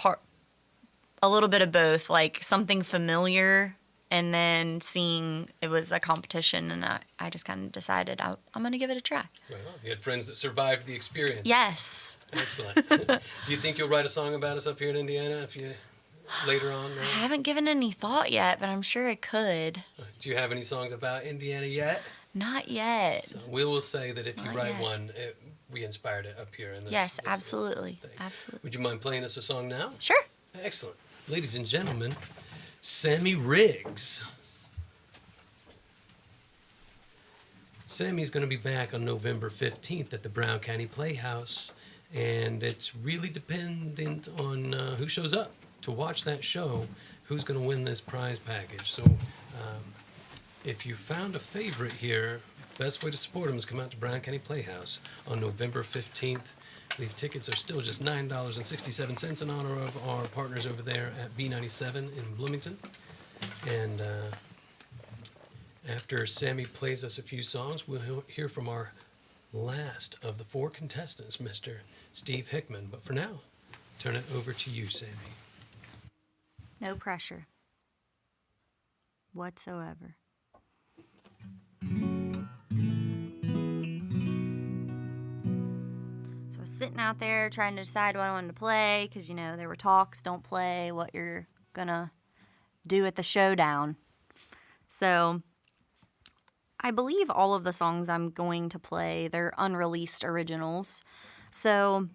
a little bit of both, like something familiar and then seeing it was a competition, and I just kind of decided I'm going to give it a try. Right on. You had friends that survived the experience. Yes. Excellent. Do you think you'll write a song about us up here in Indiana later on? I haven't given any thought yet, but I'm sure I could. Do you have any songs about Indiana yet? Not yet. So we will say that if you Not write yet. one, we inspired it up here in this. Yes, this absolutely. thing. Absolutely. Would you mind playing us a song now? Sure. Excellent. Ladies and gentlemen, Sammy Riggs. Sammy's going to be back on November 15th at the Brown County Playhouse, and it's really dependent on who shows up to watch that show, who's going to win this prize package. So if you found a favorite here, best way to support them is come out to Brown County Playhouse on November 15th. I believe tickets are still just $9.67 in honor of our partners over there at B97 in Bloomington. And after Sammy plays us a few songs, we'll hear from our last of the 4 contestants, Mr. Steve Hickman. But for now, turn it over to you, Sammy. No pressure whatsoever. So I was sitting out there trying to decide what I wanted to play because, you know, there were talks, don't play what you're going to do at the showdown. So I believe all of the songs I'm going to play, they're unreleased originals. So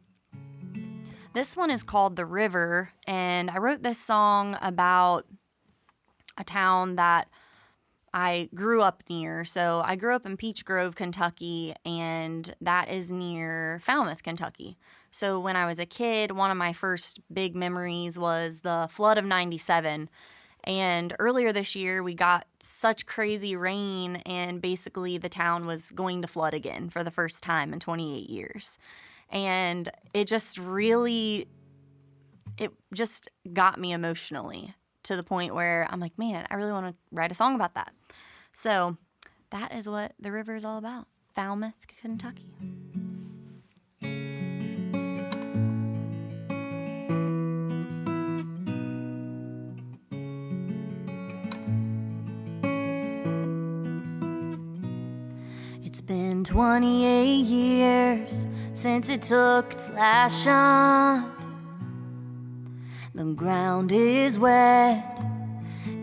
this one is called The River, and I wrote this song about a town that I grew up near. So I grew up in Peach Grove, Kentucky, and that is near Falmouth, Kentucky. So when I was a kid, one of my first big memories was the flood of '97. And earlier this year, we got such crazy rain, and basically the town was going to flood again for the first time in 28 years. And it just got me emotionally to the point where I'm like, man, I really want to write a song about that. So that is what The River is all about. Falmouth, Kentucky. It's been 28 years since it took its last shot. The ground is wet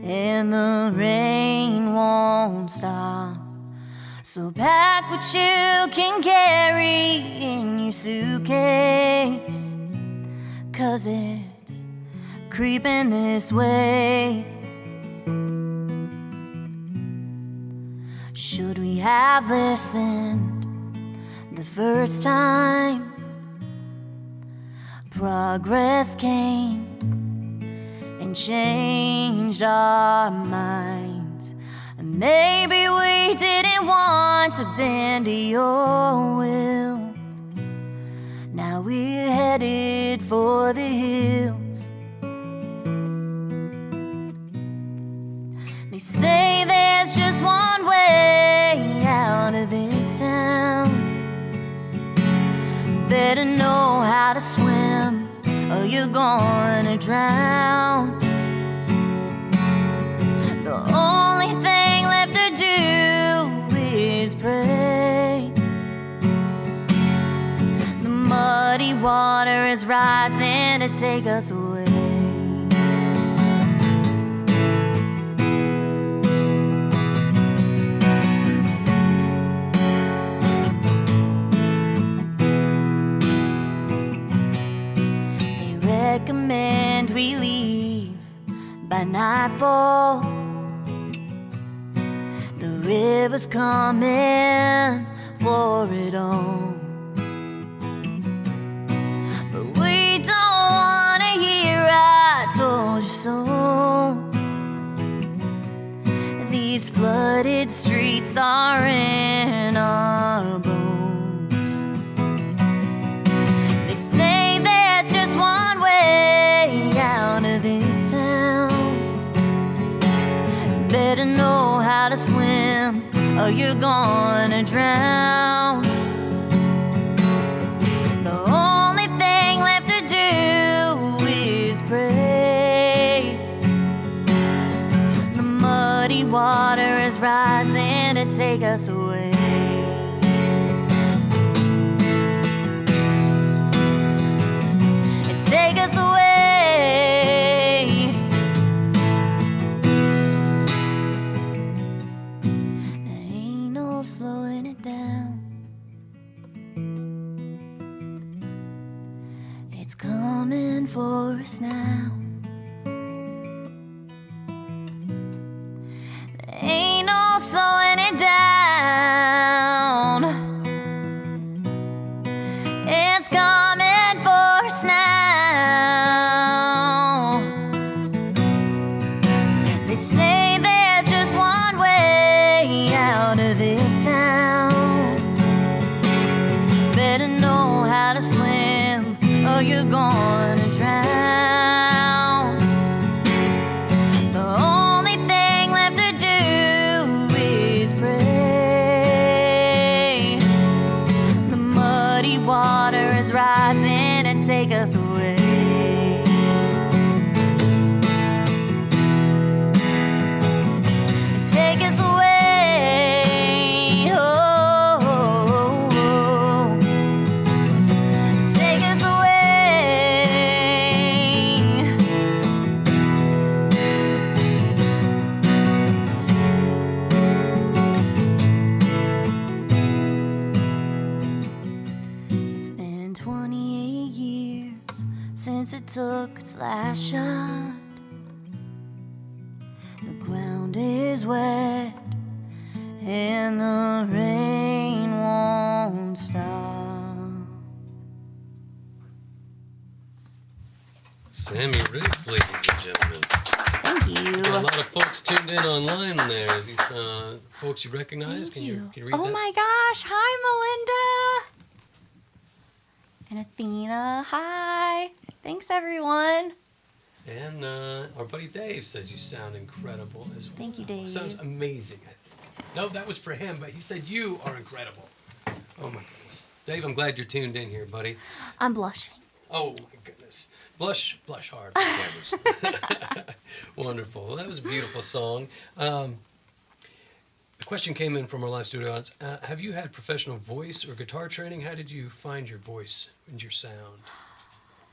and the rain won't stop. So pack what you can carry in your suitcase, 'cause it's creeping this way. Should we have listened the first time? Progress came and changed our minds. And maybe we didn't want to bend to your will. Now we're headed for the hills. They say there's just one way out of this town. Better know how to swim or you're gonna drown. The only thing left to do is pray. The muddy water is rising to take us away. Recommend we leave by nightfall. The river's coming for it all. But we don't wanna hear I told you so. These flooded streets are in our bones. They say there's just one way out of this town. Better know how to swim or you're gonna drown. The only thing left to do is pray. The muddy water is rising to take us away. Take us away. There ain't no slowing it down. It's coming for us now. us away. Take us away. Oh, oh, oh. Take us away. It's been 28 years since it took its last shot. The ground is wet and the rain won't stop. Sammy Riggs, ladies and gentlemen. Thank you. Got a lot of folks tuned in online there. These folks you recognize. Thank Can you read Oh that? my gosh. Hi, Melinda. And Athena. Hi. Thanks, everyone. And our buddy Dave says you sound incredible as well. Thank you, Dave. Sounds amazing, I think. No, that was for him, but he said you are incredible. Oh my goodness. Dave, I'm glad you're tuned in here, buddy. I'm blushing. Oh my goodness. Blush hard for cameras. Wonderful. Well, that was a beautiful song. A question came in from our live studio audience. Have you had professional voice or guitar training? How did you find your voice and your sound?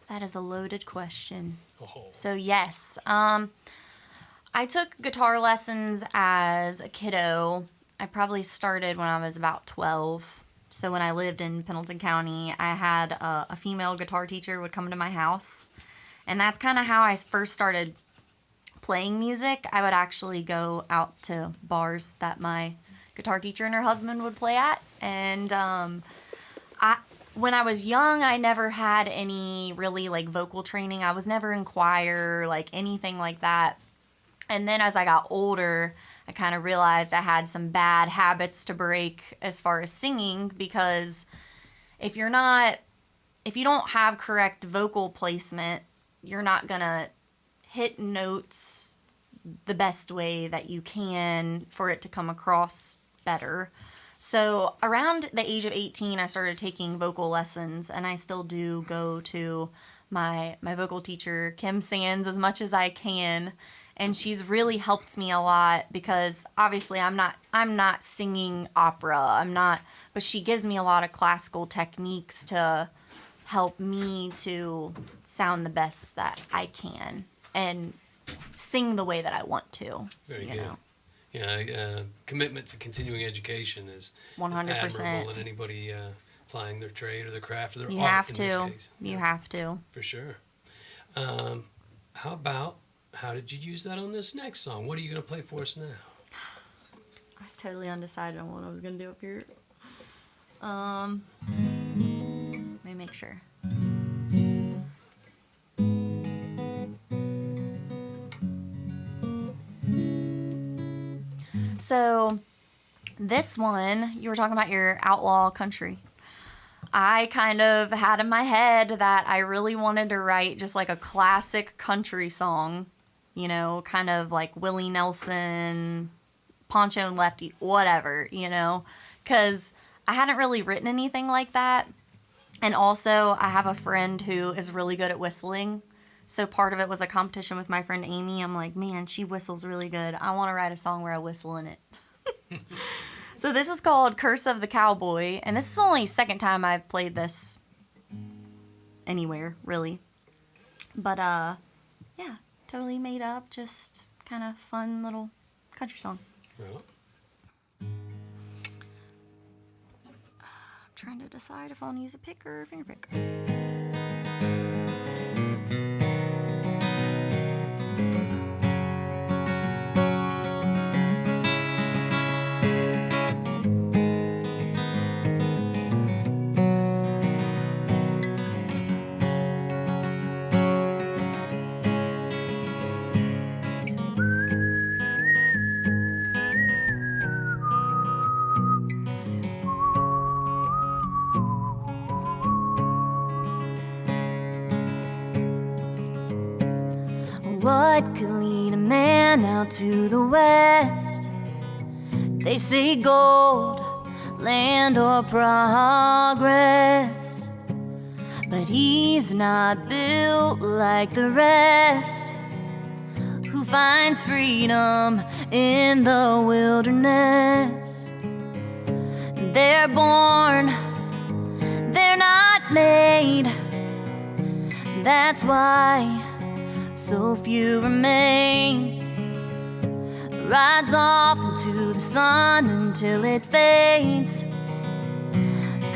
That is a loaded question. Oh. So, yes. I took guitar lessons as a kiddo. I probably started when I was about 12. So when I lived in Pendleton County, I had a female guitar teacher would come to my house. And that's kind of how I first started playing music. I would actually go out to bars that my guitar teacher and her husband would play at. And when I was young, I never had any really like vocal training. I was never in choir, like anything like that. And then as I got older, I kind of realized I had some bad habits to break as far as singing, because if you don't have correct vocal placement, you're not gonna hit notes the best way that you can for it to come across better. So around the age of 18, I started taking vocal lessons, and I still do go to my vocal teacher, Kim Sands, as much as I can. And she's really helped me a lot, because obviously I'm not singing opera. But she gives me a lot of classical techniques to help me to sound the best that I can and sing the way that I want to. Very you good. know. Yeah, commitment to continuing education is 100%. admirable in anybody applying their trade or their craft or their You art have in to. this case. You have to. For sure. How did you use that on this next song? What are you going to play for us now? I was totally undecided on what I was gonna do up here. Let me make sure. So, this one, you were talking about your outlaw country. I kind of had in my head that I really wanted to write just like a classic country song, you know, kind of like Willie Nelson, Poncho and Lefty, whatever, you know, because I hadn't really written anything like that. And also, I have a friend who is really good at whistling. So part of it was a competition with my friend Amy. I'm like, man, she whistles really good. I want to write a song where I whistle in it. So this is called Curse of the Cowboy. And this is only the second time I've played this anywhere, really. But, yeah, totally made up. Just kind of fun little country song. Well, I'm trying to decide if I want to use a pick or a finger pick. What could lead a man out to the west? They say gold, land or progress. but he's not built like the rest, who finds freedom in the wilderness. They're born, they're not made. That's why so few remain. Rides off into the sun until it fades,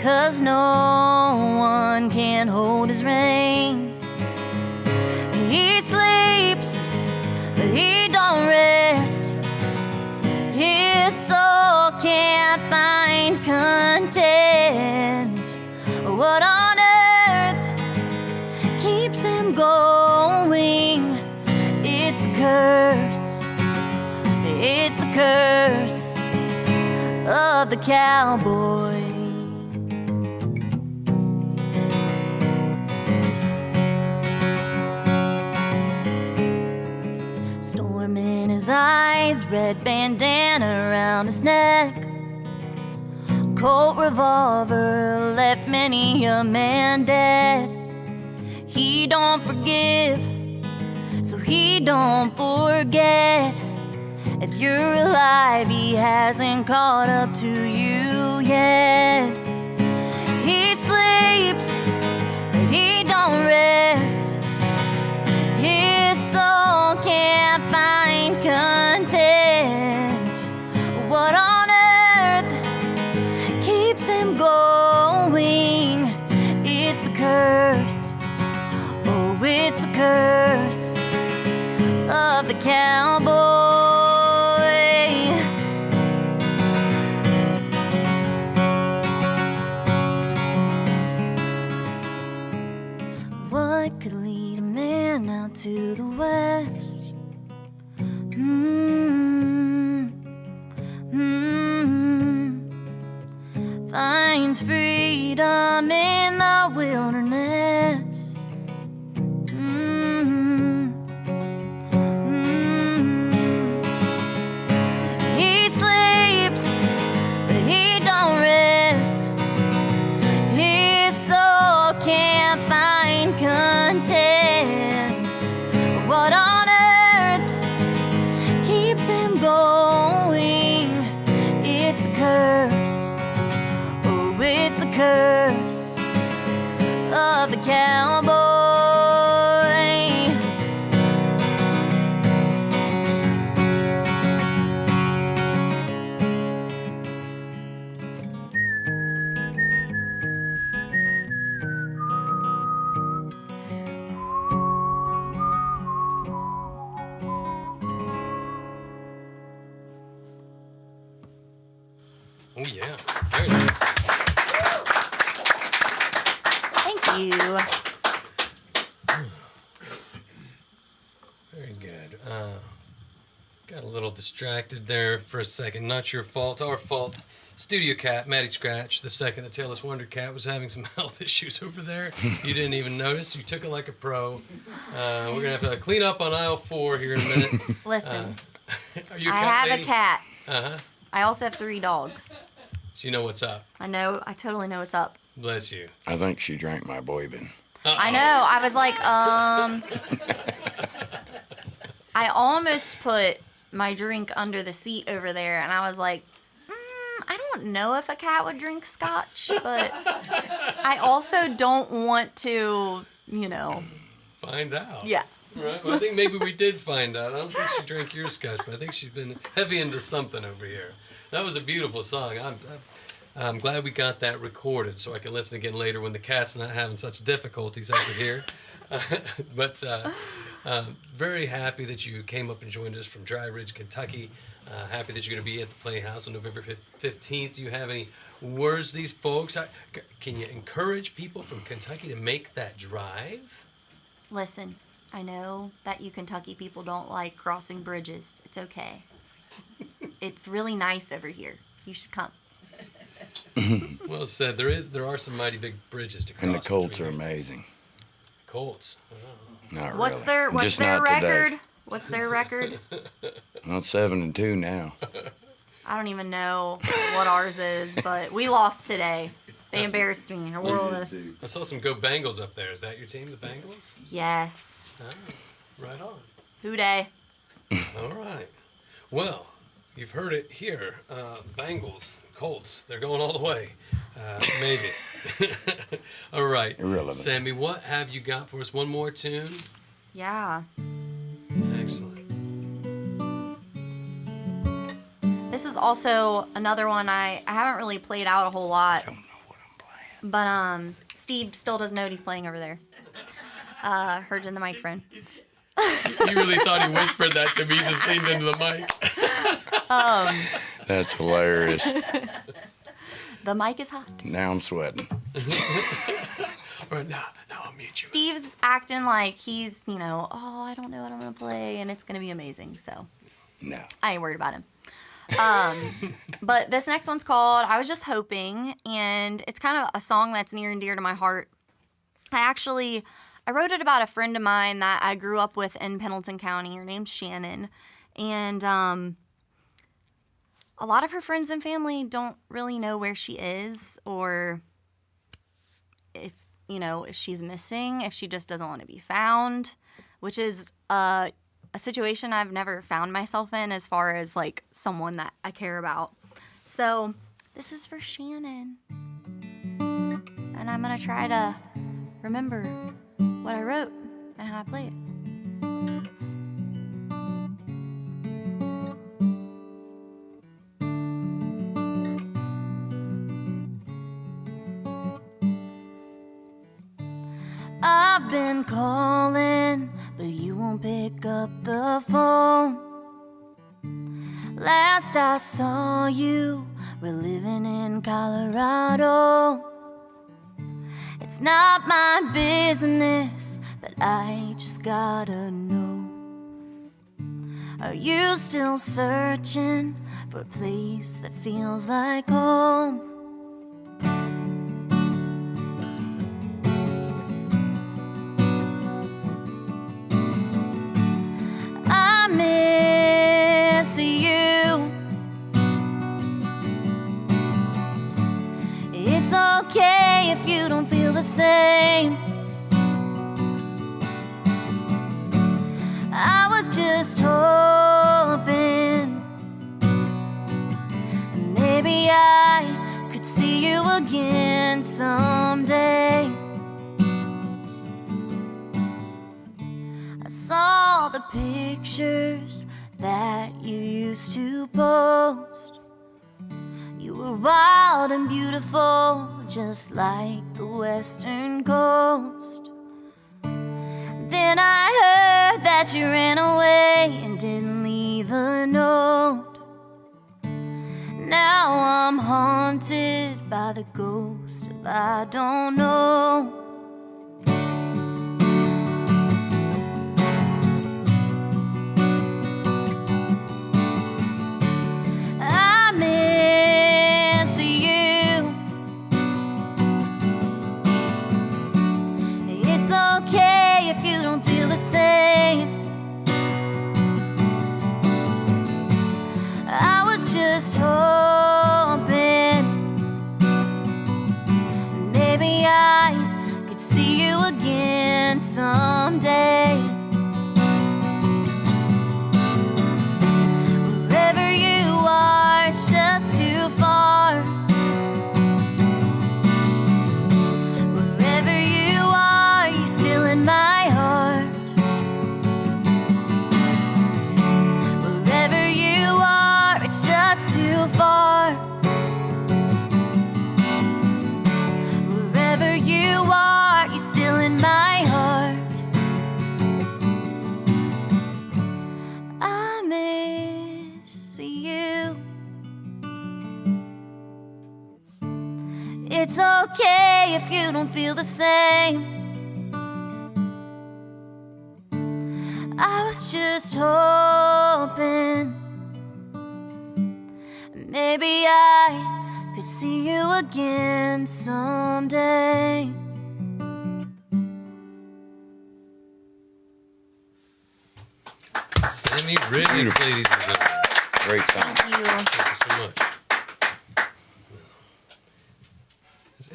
'cause no one can hold his reins. He sleeps, but he don't rest. His soul can't find content. What on earth keeps him going? It's the curse. It's the curse of the cowboy. Storm in his eyes, red bandana around his neck. Colt revolver left many a man dead. He don't forgive, so he don't forget. If you're alive, he hasn't caught up to you yet. He sleeps, but he don't rest. His soul can't find content. What on earth keeps him going? It's the curse. Oh, it's the curse of the cowboy. What could lead a man out to the west? Finds freedom in the wilderness. He sleeps, but he don't rest. His soul can't find content. What on earth keeps him going? It's the curse. Oh, it's the curse of the cowboy. Oh, yeah. Very nice. Thank you. Very good. Got a little distracted there for a second. Not your fault. Our fault. Studio cat, Maddie Scratch, the second, the Tailless Wonder Cat, was having some health issues over there. You didn't even notice. You took it like a pro. We're going to have to clean up on aisle 4 here in a minute. Listen, Are you a I cat have lady? a cat. Uh-huh. I also have 3 dogs. So you know what's up. I know. I totally know what's up. Bless you. I think she drank my bourbon. I know. I was like, I almost put my drink under the seat over there, and I was like, I don't know if a cat would drink scotch, but I also don't want to, Find out. yeah. Right. Well, I think maybe we did find out. I don't think she drank your scotch, but I think she's been heavy into something over here. That was a beautiful song. I'm glad we got that recorded so I can listen again later when the cat's not having such difficulties over here. But very happy that you came up and joined us from Dry Ridge, Kentucky. Happy that you're going to be at the Playhouse on November 15th. Do you have any words to these folks? Can you encourage people from Kentucky to make that drive? Listen, I know that you Kentucky people don't like crossing bridges. It's okay. It's really nice over here. You should come. Well said. There are some mighty big bridges to cross. And the Colts are between here. amazing. Colts. Not What's really. their Just not record? today. What's their record? Well, it's 7-2 now. I don't even know what ours is, but we lost today. They embarrassed me. I wore all this. I saw some Go Bengals up there. Is that your team, the Bengals? Yes. Ah, right on. Who day? All right. Well, you've heard it here. Bengals, Colts, they're going all the way. Maybe. All right. Irrelevant. Sammy, what have you got for us? One more tune? Yeah. Excellent. This is also another one I haven't really played out a whole lot. I don't know what I'm playing. But Steve still doesn't know what he's playing over there. Heard it in the microphone. You really thought he whispered that to me. He just leaned into the mic. That's hilarious. The mic is hot. Now I'm sweating. All right, now I'll mute you. Steve's acting like he's, oh, I don't know what I'm gonna play, and it's gonna be amazing. So No. I ain't worried about him. But this next one's called I Was Just Hoping, and it's kind of a song that's near and dear to my heart. I wrote it about a friend of mine that I grew up with in Pendleton County. Her name's Shannon. And a lot of her friends and family don't really know where she is, or if she's missing, if she just doesn't want to be found, which is a situation I've never found myself in as far as like someone that I care about. So this is for Shannon. And I'm going to try to remember what I wrote and how I play it. I've been calling, but you won't pick up the phone. Last I saw you, we're living in Colorado. It's not my business, but I just gotta know. Are you still searching for a place that feels like home? I miss you. It's okay if you don't feel the same. I was just hoping maybe I could see you again someday. I saw the pictures that you used to post. You were wild and beautiful, just like the western coast. Then I heard that you ran away and didn't leave a note. Now I'm haunted by the ghost of I don't know. I miss you. It's okay if you don't feel the same. I was just hoping maybe I could see you again someday. Wherever you are, it's just too far. Wherever you are, you're still in my heart. Wherever you are, it's just too far. Wherever you are, you're still in my heart. I miss you. It's okay if you don't feel the same. I was just hoping maybe I could see you again someday. Sammy Riggs, Beautiful. ladies and gentlemen. Great song. Thank you. Thank you so much.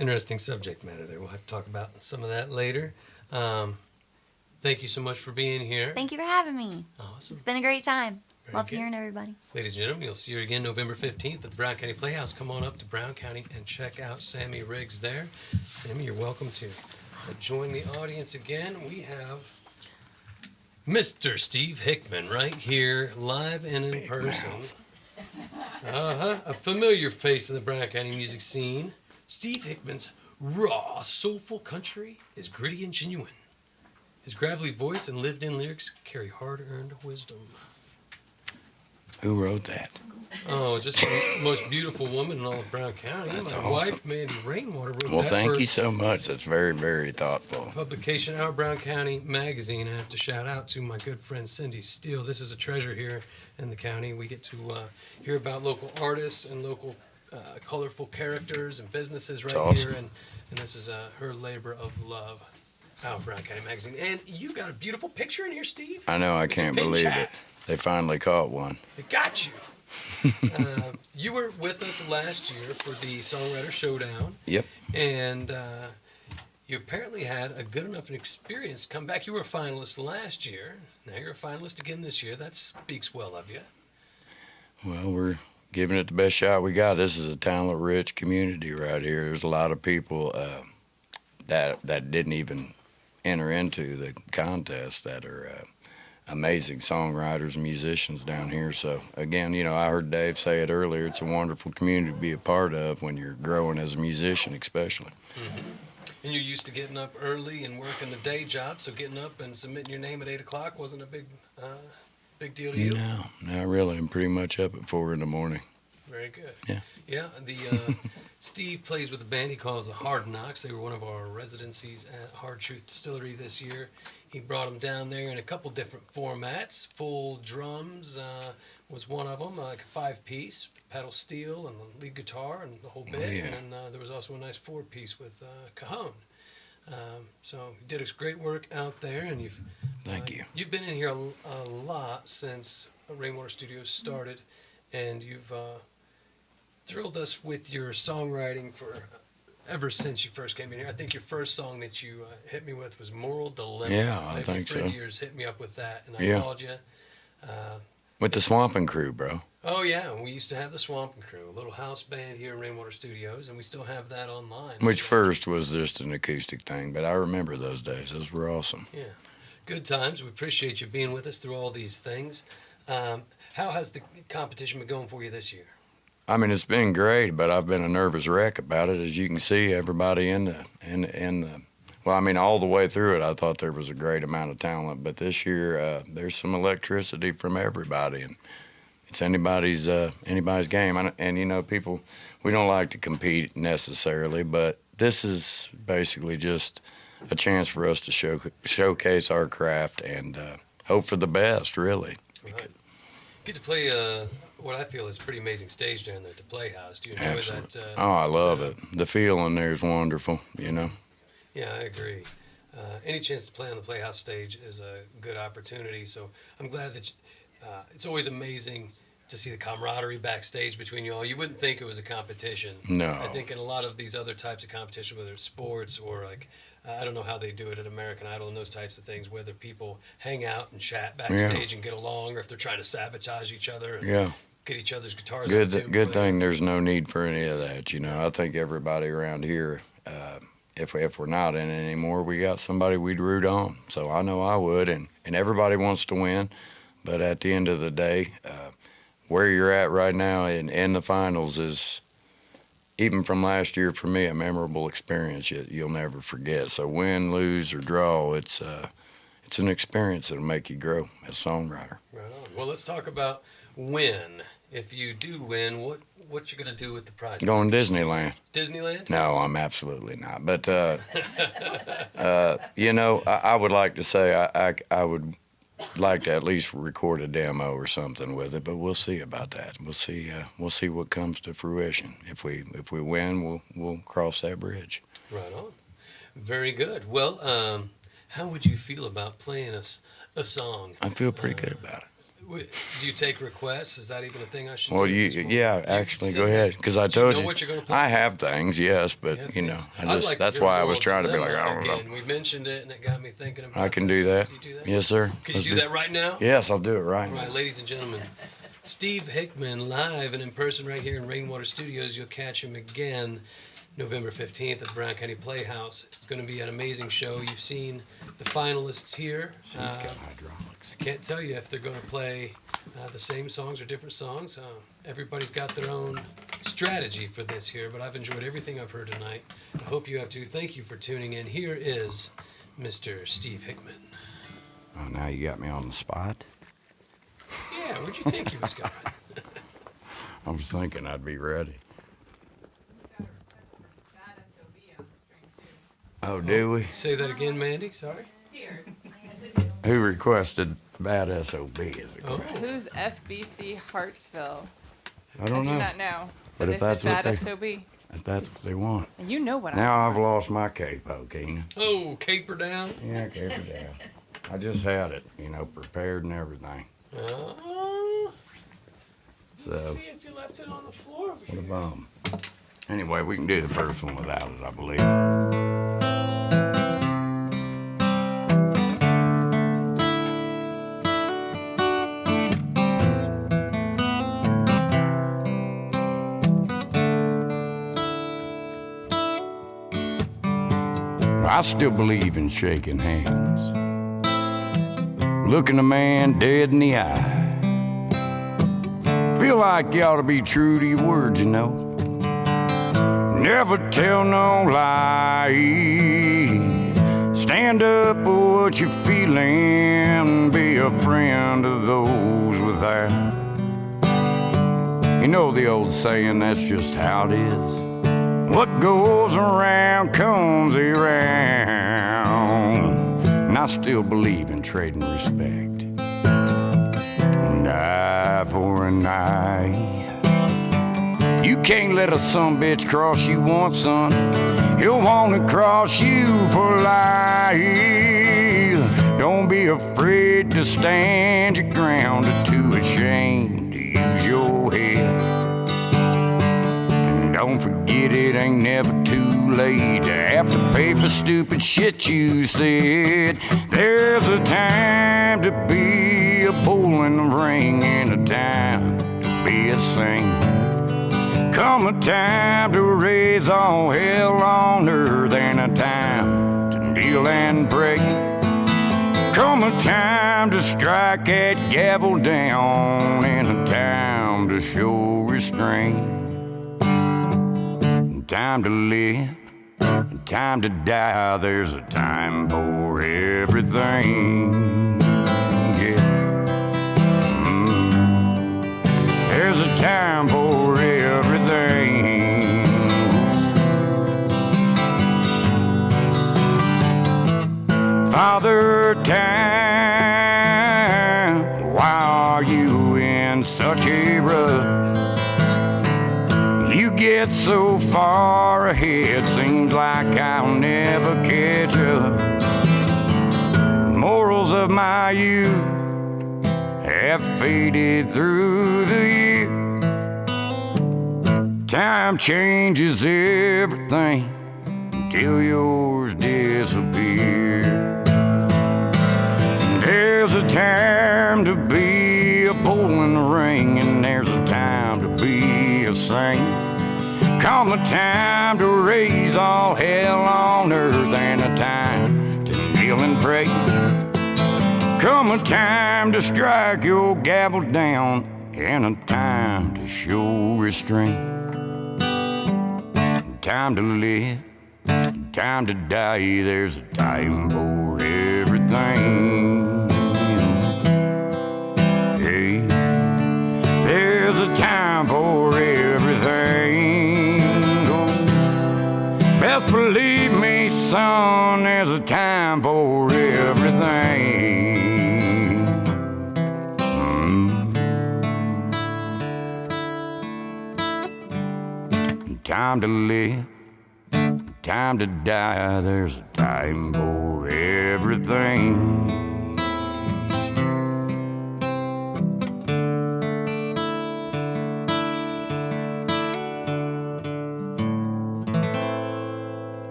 interesting subject matter there. We'll have to talk about some of that later. Thank you so much for being here. Thank you for having me. Awesome. It's been a great time. Very Love good. hearing everybody. Ladies and gentlemen, you'll see her again November 15th at the Brown County Playhouse. Come on up to Brown County and check out Sammy Riggs there. Sammy, you're welcome to join the audience again. We have Mr. Steve Hickman right here, live and in person. A familiar face in the Brown County music scene. Steve Hickman's raw, soulful country is gritty and genuine. His gravelly voice and lived-in lyrics carry hard-earned wisdom. Who wrote that? Oh, just the most beautiful woman in all of Brown County. That's My awesome. wife, Mandy Rainwater, wrote Well, that thank for you so much. That's very, very thoughtful. publication Our Brown County Magazine. I have to shout out to my good friend Cindy Steele. This is a treasure here in the county. We get to hear about local artists and local colorful characters and businesses right awesome. here. And this is her labor of love. Our Brown County Magazine. And you got a beautiful picture in here, Steve. I know, I With your can't pin believe chat. it. They finally caught one. It got you. You were with us last year for the Songwriter Showdown. Yep. And you apparently had a good enough experience to come back. You were a finalist last year. Now you're a finalist again this year. That speaks well of you. Well, we're giving it the best shot we got. This is a talent-rich community right here. There's a lot of people that didn't even enter into the contest that are amazing songwriters and musicians down here. So again, you know, I heard Dave say it earlier, it's a wonderful community to be a part of when you're growing as a musician especially. Mm-hmm. And you're used to getting up early and working a day job, so getting up and submitting your name at 8 o'clock wasn't a big deal to you? No, not really. I'm pretty much up at 4 in the morning. Very good. Yeah. Yeah, Steve plays with a band he calls the Hard Knocks. They were one of our residencies at Hard Truth Distillery this year. He brought them down there in a couple different formats. Full drums was one of them, like a 5-piece, pedal steel and the lead guitar and the whole bit. yeah. And then there was also a nice 4-piece with cajon. So you did great work out there, and you've Thank you. You've been in here a lot since Rainwater Studios started, and you've thrilled us with your songwriting for ever since you first came in here. I think your first song that you hit me with was Moral Dilemma. Yeah, I Maybe think a friend so. of yours hit me up with that, and I Yeah. called you. With the Swampin' Crew, bro. Oh, yeah, we used to have the Swampin' Crew, a little house band here in Rainwater Studios, and we still have that online. Which first was just an acoustic thing, but I remember those days. Those were awesome. Yeah, good times. We appreciate you being with us through all these things. How has the competition been going for you this year? I mean, it's been great, but I've been a nervous wreck about it. As you can see, everybody in the well, I mean, all the way through it, I thought there was a great amount of talent. But this year, there's some electricity from everybody, and it's anybody's game. And you know, people, we don't like to compete necessarily, but this is basically just a chance for us to showcase our craft and hope for the best, really. Right. Get to play what I feel is a pretty amazing stage down there at the Playhouse. Do you enjoy Absolutely. that? Oh, I love setup? it. The feeling there is wonderful, you know. Yeah, I agree. Any chance to play on the Playhouse stage is a good opportunity. So I'm glad that it's always amazing to see the camaraderie backstage between you all. You wouldn't think it was a competition. No. I think in a lot of these other types of competition, whether it's sports or like, I don't know how they do it at American Idol and those types of things, whether people hang out and chat backstage and get along, or if they're trying to sabotage each other and Yeah. get each other's guitars out too. Good thing there's no need for any of that, you know. I think everybody around here, if we're not in it anymore, we got somebody we'd root on. So I know I would, and everybody wants to win. But at the end of the day, where you're at right now in the finals is, even from last year for me, a memorable experience you'll never forget. So win, lose, or draw, it's an experience that'll make you grow as a songwriter. Right on. Well, let's talk about win. If you do win, what you gonna do with the prize? Going to Disneyland. Disneyland? No, I'm absolutely not. But, you know, I would like to say I would like to at least record a demo or something with it, but we'll see about that. We'll see what comes to fruition. If we win, we'll cross that bridge. Right on. Very good. Well, how would you feel about playing us a song? I feel pretty good about it. Do you take requests? Is that even a thing I should Well, do? actually, sing go ahead. it. Because I Do you told know you, what you're gonna play? I have things, yes, but Yeah, you know, thanks. I'd like to that's go why I go was to trying to be them like, I don't know. again. We mentioned it, and it got me thinking about I can this. do that. Can you do that? Yes, sir. Could Let's you do that right now? Yes, I'll do it right All now. right, ladies and gentlemen, Steve Hickman live and in person right here in Rainwater Studios. You'll catch him again November 15th at the Brown County Playhouse. It's going to be an amazing show. You've seen the finalists here. Hydraulics. I can't tell you if they're going to play the same songs or different songs. Everybody's got their own strategy for this here, but I've enjoyed everything I've heard tonight. I hope you have too. Thank you for tuning in. Here is Mr. Steve Hickman. Oh, now you got me on the spot. Yeah, where'd you think he was going? I was thinking I'd be ready. Oh, do we? Say that again, Mandy. Sorry. Who requested Bad SOB is the Oh, question. Who's FBC Hartsville? I don't do know. not know. But But if they that's said what bad they- SOB. If that's what they want. And you know what Now I've lost my capo, Keenan. oh, caper down. Yeah, capo down. I just had it, prepared and everything. So, See if you left it on the floor over what a here. bum. Anyway, we can do the first one without it, I believe. I still believe in shaking hands, looking a man dead in the eye. Feel like you ought to be true to your word, Never tell no lie. Stand up for what you're feeling. Be a friend of those without. You know the old saying, that's just how it is. What goes around comes around. And I still believe in trading respect. An eye for an eye. You can't let a sumbitch cross you once, son. He'll want to cross you for life. Don't be afraid to stand your ground or too ashamed to use your head. And don't forget it ain't never too late to have to pay for stupid shit you said. There's a time to be a bull in the ring and a time to be a saint. Come a time to raise all hell on earth and a time to kneel and pray. Come a time to strike that gavel down and a time to show restraint. Time to live, time to die. There's a time for everything. Yeah. There's a time for everything. Father Time, why are you in such a rush? You get so far ahead, seems like I'll never catch up. Morals of my youth have faded through the years. Time changes everything until yours disappears. There's a time to be a bull in the ring, and there's a time to be a saint. Come a time to raise all hell on earth, and a time to kneel and pray. Come a time to strike your gavel down, and a time to show restraint. Time to live, time to die. There's a time for everything. Hey, there's a time for everything. Oh, best believe me, son, there's a time for everything. Time to live, time to die. There's a time for everything.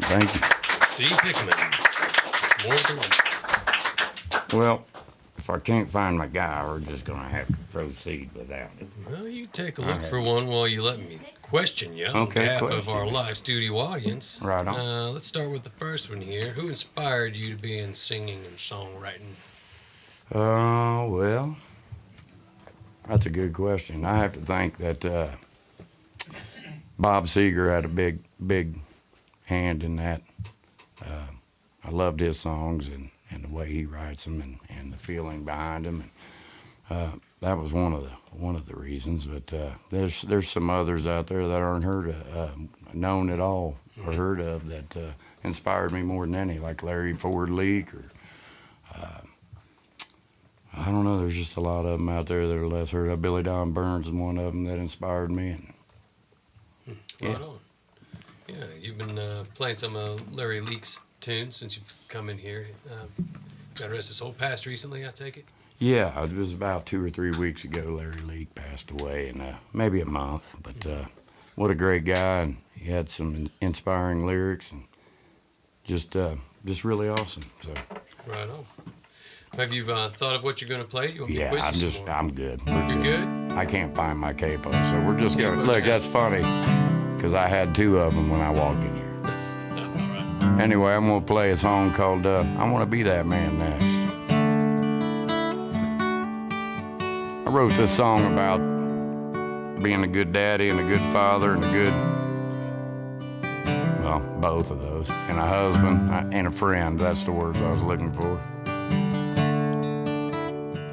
Thank you. Steve Hickman. More than one. Well, if I can't find my guy, we're just going to have to proceed without it. Well, you take a look for one while you let me question you on behalf of our live studio audience. Right on. Let's start with the first one here. Who inspired you to be in singing and songwriting? Well, that's a good question. I have to think that Bob Seger had a big hand in that. I loved his songs and the way he writes them and the feeling behind them. And that was one of the reasons. But there's some others out there that aren't known at all or heard of that inspired me more than any, like Larry Ford Leak or. I don't know. There's just a lot of them out there that are less heard of. Billy Don Burns is one of them that inspired me. And, Right on. Yeah, you've been playing some of Larry Leak's tunes since you've come in here. Got rest his soul passed recently, I take it? Yeah, it was about 2 or 3 weeks ago Larry Leak passed away, and maybe a month. But what a great guy, and he had some inspiring lyrics, and just really awesome. So. Right on. Have you thought of what you're going to play? You want me to Yeah, quiz you some more? I'm good. You're good? I can't find my capo, so we're just going to, look, that's funny, because I had 2 of them when I walked in here. Anyway, I'm going to play a song called I Want to Be That Man next. I wrote this song about being a good daddy and a good father and well, both of those, and a husband and a friend. That's the words I was looking for.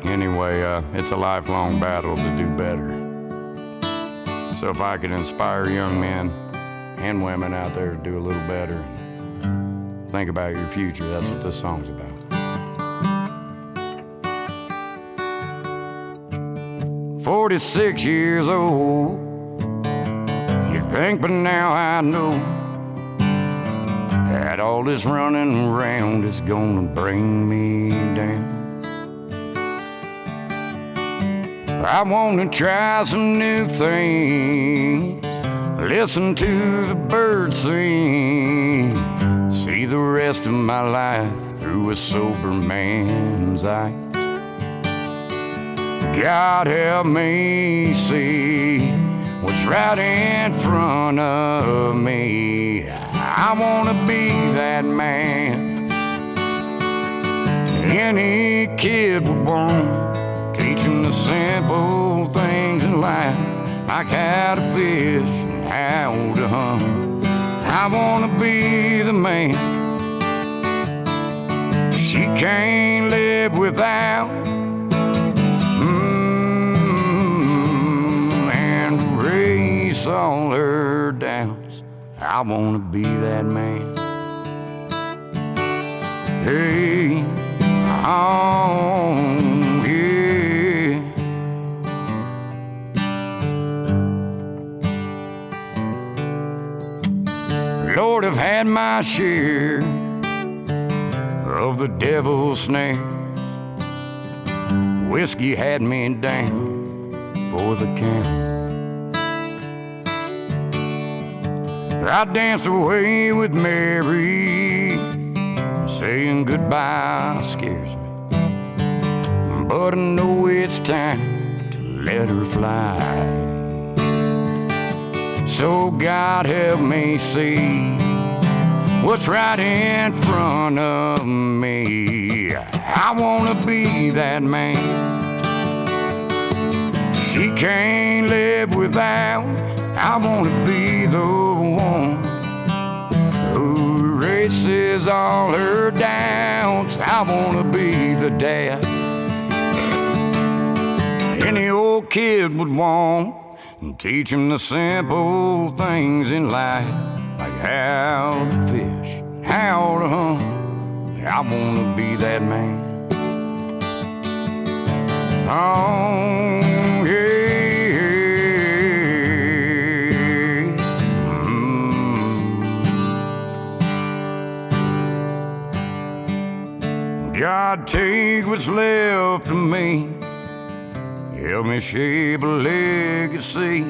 Anyway, it's a lifelong battle to do better. So if I could inspire young men and women out there to do a little better, think about your future, that's what this song's about. 46 years old, you think, but now I know that all this running around is gonna bring me down. I wanna try some new things, listen to the birds sing, see the rest of my life through a sober man's eyes. God help me see what's right in front of me. I wanna be that man any kid would want, teaching the simple things in life, like how to fish and how to hunt. I wanna be the man she can't live without, and erase all her doubts. I wanna be that man. Hey, oh, yeah. Lord, I've had my share of the devil's snares. Whiskey had me down for the count. I danced away with Mary, saying goodbye scares me, but I know it's time to let her fly. So God help me see what's right in front of me. I wanna be that man she can't live without. I wanna be the one who erases all her doubts. I wanna be the dad any old kid would want, and teach him the simple things in life, like how to fish, how to hunt. I wanna be that man. Oh, yeah. God, take what's left of me, help me shape a legacy.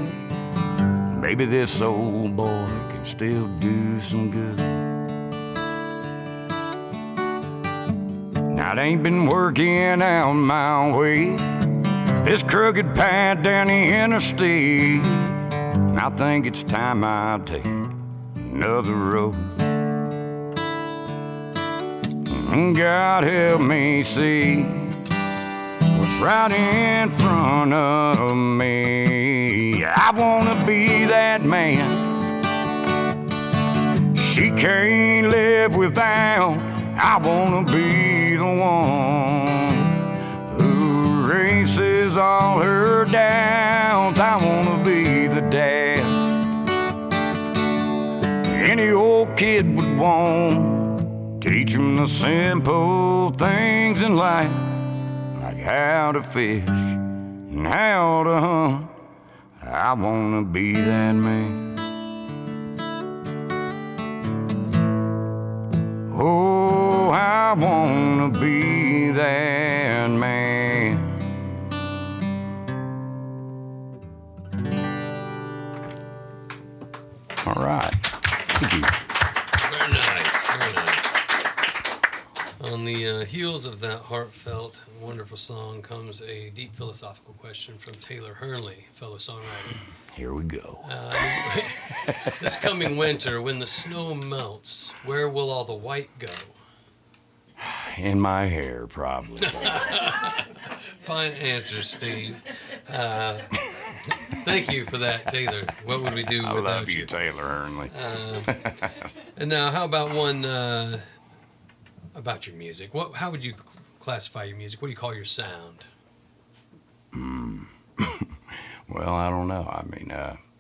Maybe this old boy can still do some good. I ain't been working out my way this crooked path down the interstate. I think it's time I take another road. God help me see what's right in front of me. I wanna be that man she can't live without. I wanna be the one who erases all her doubts. I wanna be the dad any old kid would want. Teach him the simple things in life, like how to fish and how to hunt. I wanna be that man. Oh, I wanna be that man. All right. Thank you. Very nice. Very nice. On the heels of that heartfelt, wonderful song comes a deep philosophical question from Taylor Hernley, fellow songwriter. Here we go. This coming winter, when the snow melts, where will all the white go? In my hair, probably. Fine answer, Steve. Thank you for that, Taylor. What would we do I without love you, Taylor Hernley. And now, how about one about your music? How would you classify your music? What do you call your sound? Well, I don't know. I mean,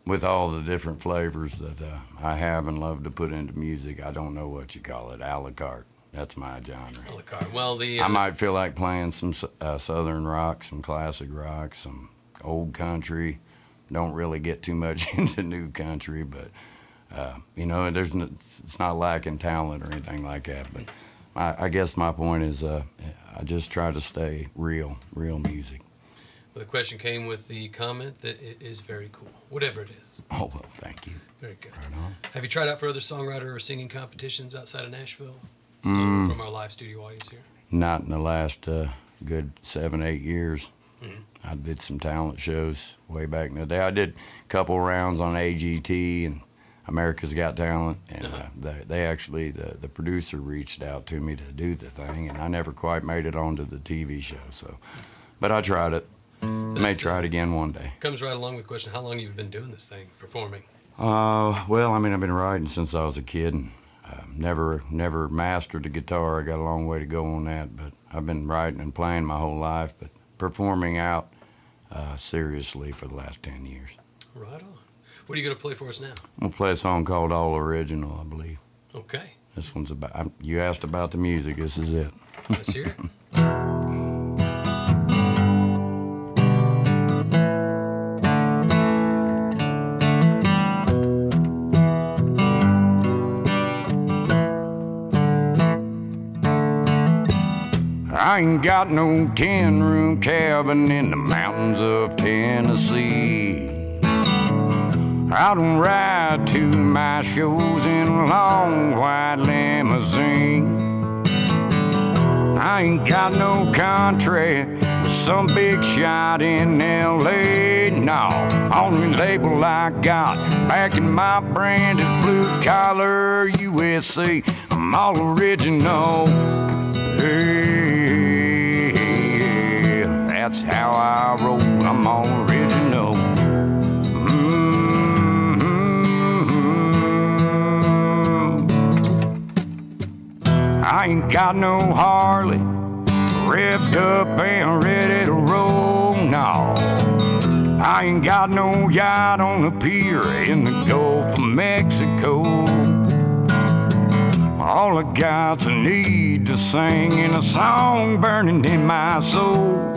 with all the different flavors that I have and love to put into music, I don't know what you call it. A la carte. That's my genre. A la carte. Well, I might feel like playing some southern rock, some classic rock, some old country. Don't really get too much into new country, but you know, it's not lacking talent or anything like that. But I guess my point is, I just try to stay real music. Well, the question came with the comment that it is very cool, whatever it is. Oh, well, thank you. Very good. Right on. Have you tried out for other songwriter or singing competitions outside of Nashville? So, from our live studio audience here. Not in the last good 7-8 years. I did some talent shows way back in the day. I did a couple rounds on AGT and America's Got Talent, and they actually, the producer reached out to me to do the thing, and I never quite made it onto the TV show. So, but I tried it. May try it again one day. Comes right along with the question, how long you've been doing this thing, performing? Well, I mean, I've been writing since I was a kid, and never mastered the guitar. I got a long way to go on that, but I've been writing and playing my whole life, but performing out seriously for the last 10 years. Right on. What are you going to play for us now? I'm going to play a song called All Original, I believe. Okay. This one's about, you asked about the music, this is it. Let's hear it. I ain't got no 10-room cabin in the mountains of Tennessee. I don't ride to my shows in a long white limousine. I ain't got no contract with some big shot in L.A. No, only label I got back in my brand is Blue Collar USA. I'm all original. Hey, that's how I roll. I'm all original. I ain't got no Harley, revved up and ready to roll, no. I ain't got no yacht on the pier in the Gulf of Mexico. All I got's a need to sing in a song burning in my soul.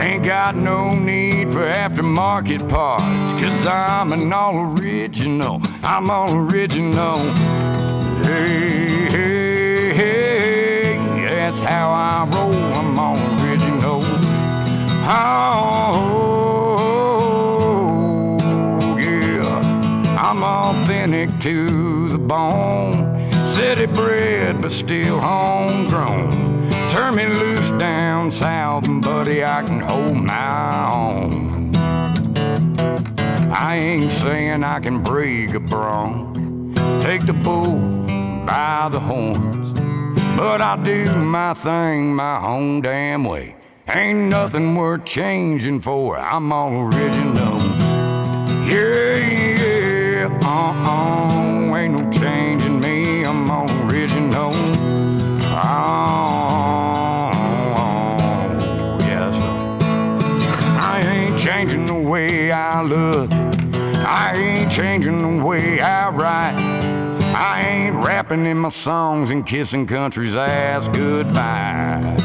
Ain't got no need for aftermarket parts, 'cause I'm an all original. I'm all original. Hey, hey, hey, that's how I roll. I'm all original. Oh, yeah, I'm authentic to the bone. City bred, but still homegrown. Turn me loose down south, buddy, I can hold my own. I ain't saying I can break a bronc, take the bull by the horns, but I do my thing my own damn way. Ain't nothing worth changing for, I'm all original. Yeah, ain't no changing me, I'm all original. Yes, I ain't changing the way I look, I ain't changing the way I write. I ain't rapping in my songs and kissing country's ass goodbye.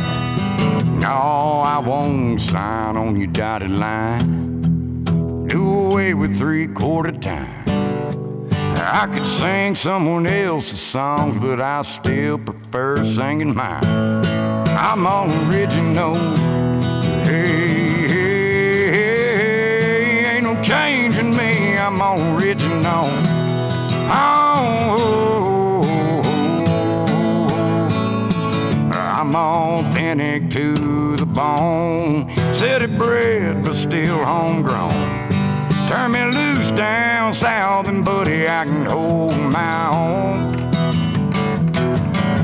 No, I won't sign on your dotted line, do away with 3/4 time. I could sing someone else's songs, but I still prefer singing mine. I'm all original. Hey, hey, hey, ain't no changing me, I'm all original. Oh, I'm authentic to the bone, city bred but still homegrown. Turn me loose down south and buddy, I can hold my own.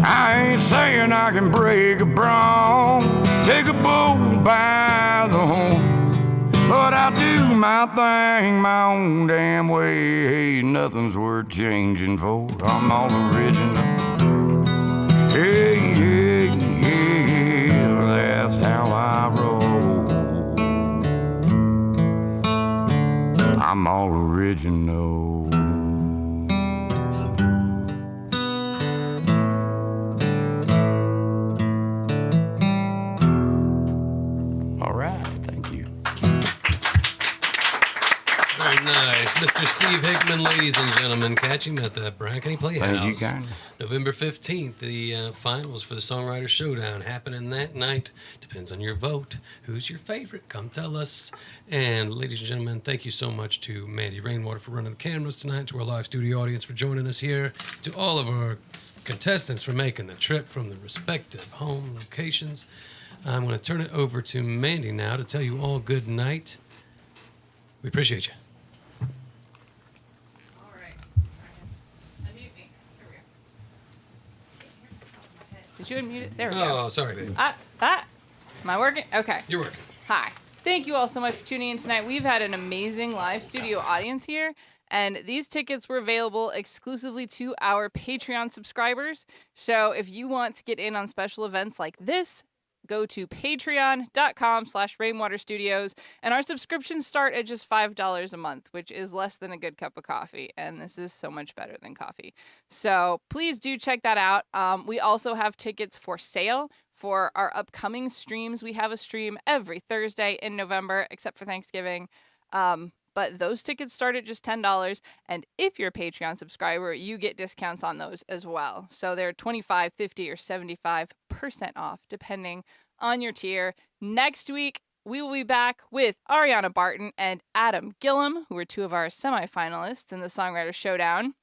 I ain't saying I can break a bronc, take a bull by the horn, but I do my thing my own damn way. Ain't nothing's worth changing for, I'm all original. Hey, yeah, yeah, that's how I roll. I'm all original. All right, thank you. Very nice. Mr. Steve Hickman, ladies and gentlemen. Catch him at the Brown County Playhouse. Thank you, guys. November 15th, the finals for the Songwriter Showdown happening that night. Depends on your vote. Who's your favorite? Come tell us. And ladies and gentlemen, thank you so much to Mandy Rainwater for running the cameras tonight, to our live studio audience for joining us here, to all of our contestants for making the trip from the respective home locations. I'm going to turn it over to Mandy now to tell you all good night. We appreciate you. All right. Unmute me. There we go. Did you unmute it? There we go. Oh, sorry, babe. Am I working? Okay. You're working. Hi. Thank you all so much for tuning in tonight. We've had an amazing live studio audience here, and these tickets were available exclusively to our Patreon subscribers. So if you want to get in on special events like this, go to patreon.com/Rainwater Studios, and our subscriptions start at just $5 a month, which is less than a good cup of coffee, and this is so much better than coffee. So please do check that out. We also have tickets for sale for our upcoming streams. We have a stream every Thursday in November, except for Thanksgiving. But those tickets start at just $10, and if you're a Patreon subscriber, you get discounts on those as well. So they're 25, 50, or 75% off, depending on your tier. Next week, we will be back with Ariana Barton and Adam Gillum, who are two of our semifinalists in the Songwriter Showdown.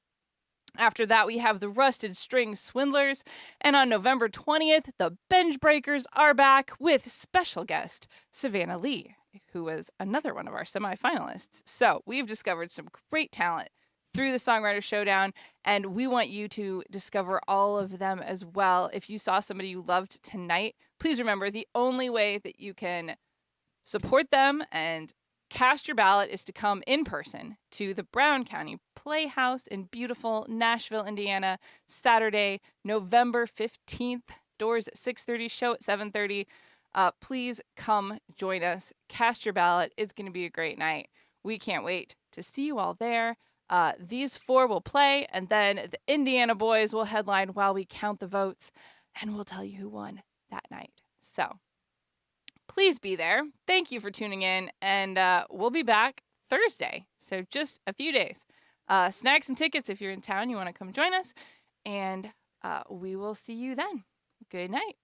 After that, we have the Rusted String Swindlers, and on November 20th, the Bench Breakers are back with special guest Savannah Lee, who was another one of our semifinalists. So we've discovered some great talent through the Songwriter Showdown, and we want you to discover all of them as well. If you saw somebody you loved tonight, please remember the only way that you can support them and cast your ballot is to come in person to the Brown County Playhouse in beautiful Nashville, Indiana, Saturday, November 15th. Doors at 6:30, show at 7:30. Please come join us. Cast your ballot. It's going to be a great night. We can't wait to see you all there. These four will play, and then the Indiana boys will headline while we count the votes, and we'll tell you who won that night. So please be there. Thank you for tuning in, and we'll be back Thursday, so just a few days. Snag some tickets if you're in town, you want to come join us, and we will see you then. Good night.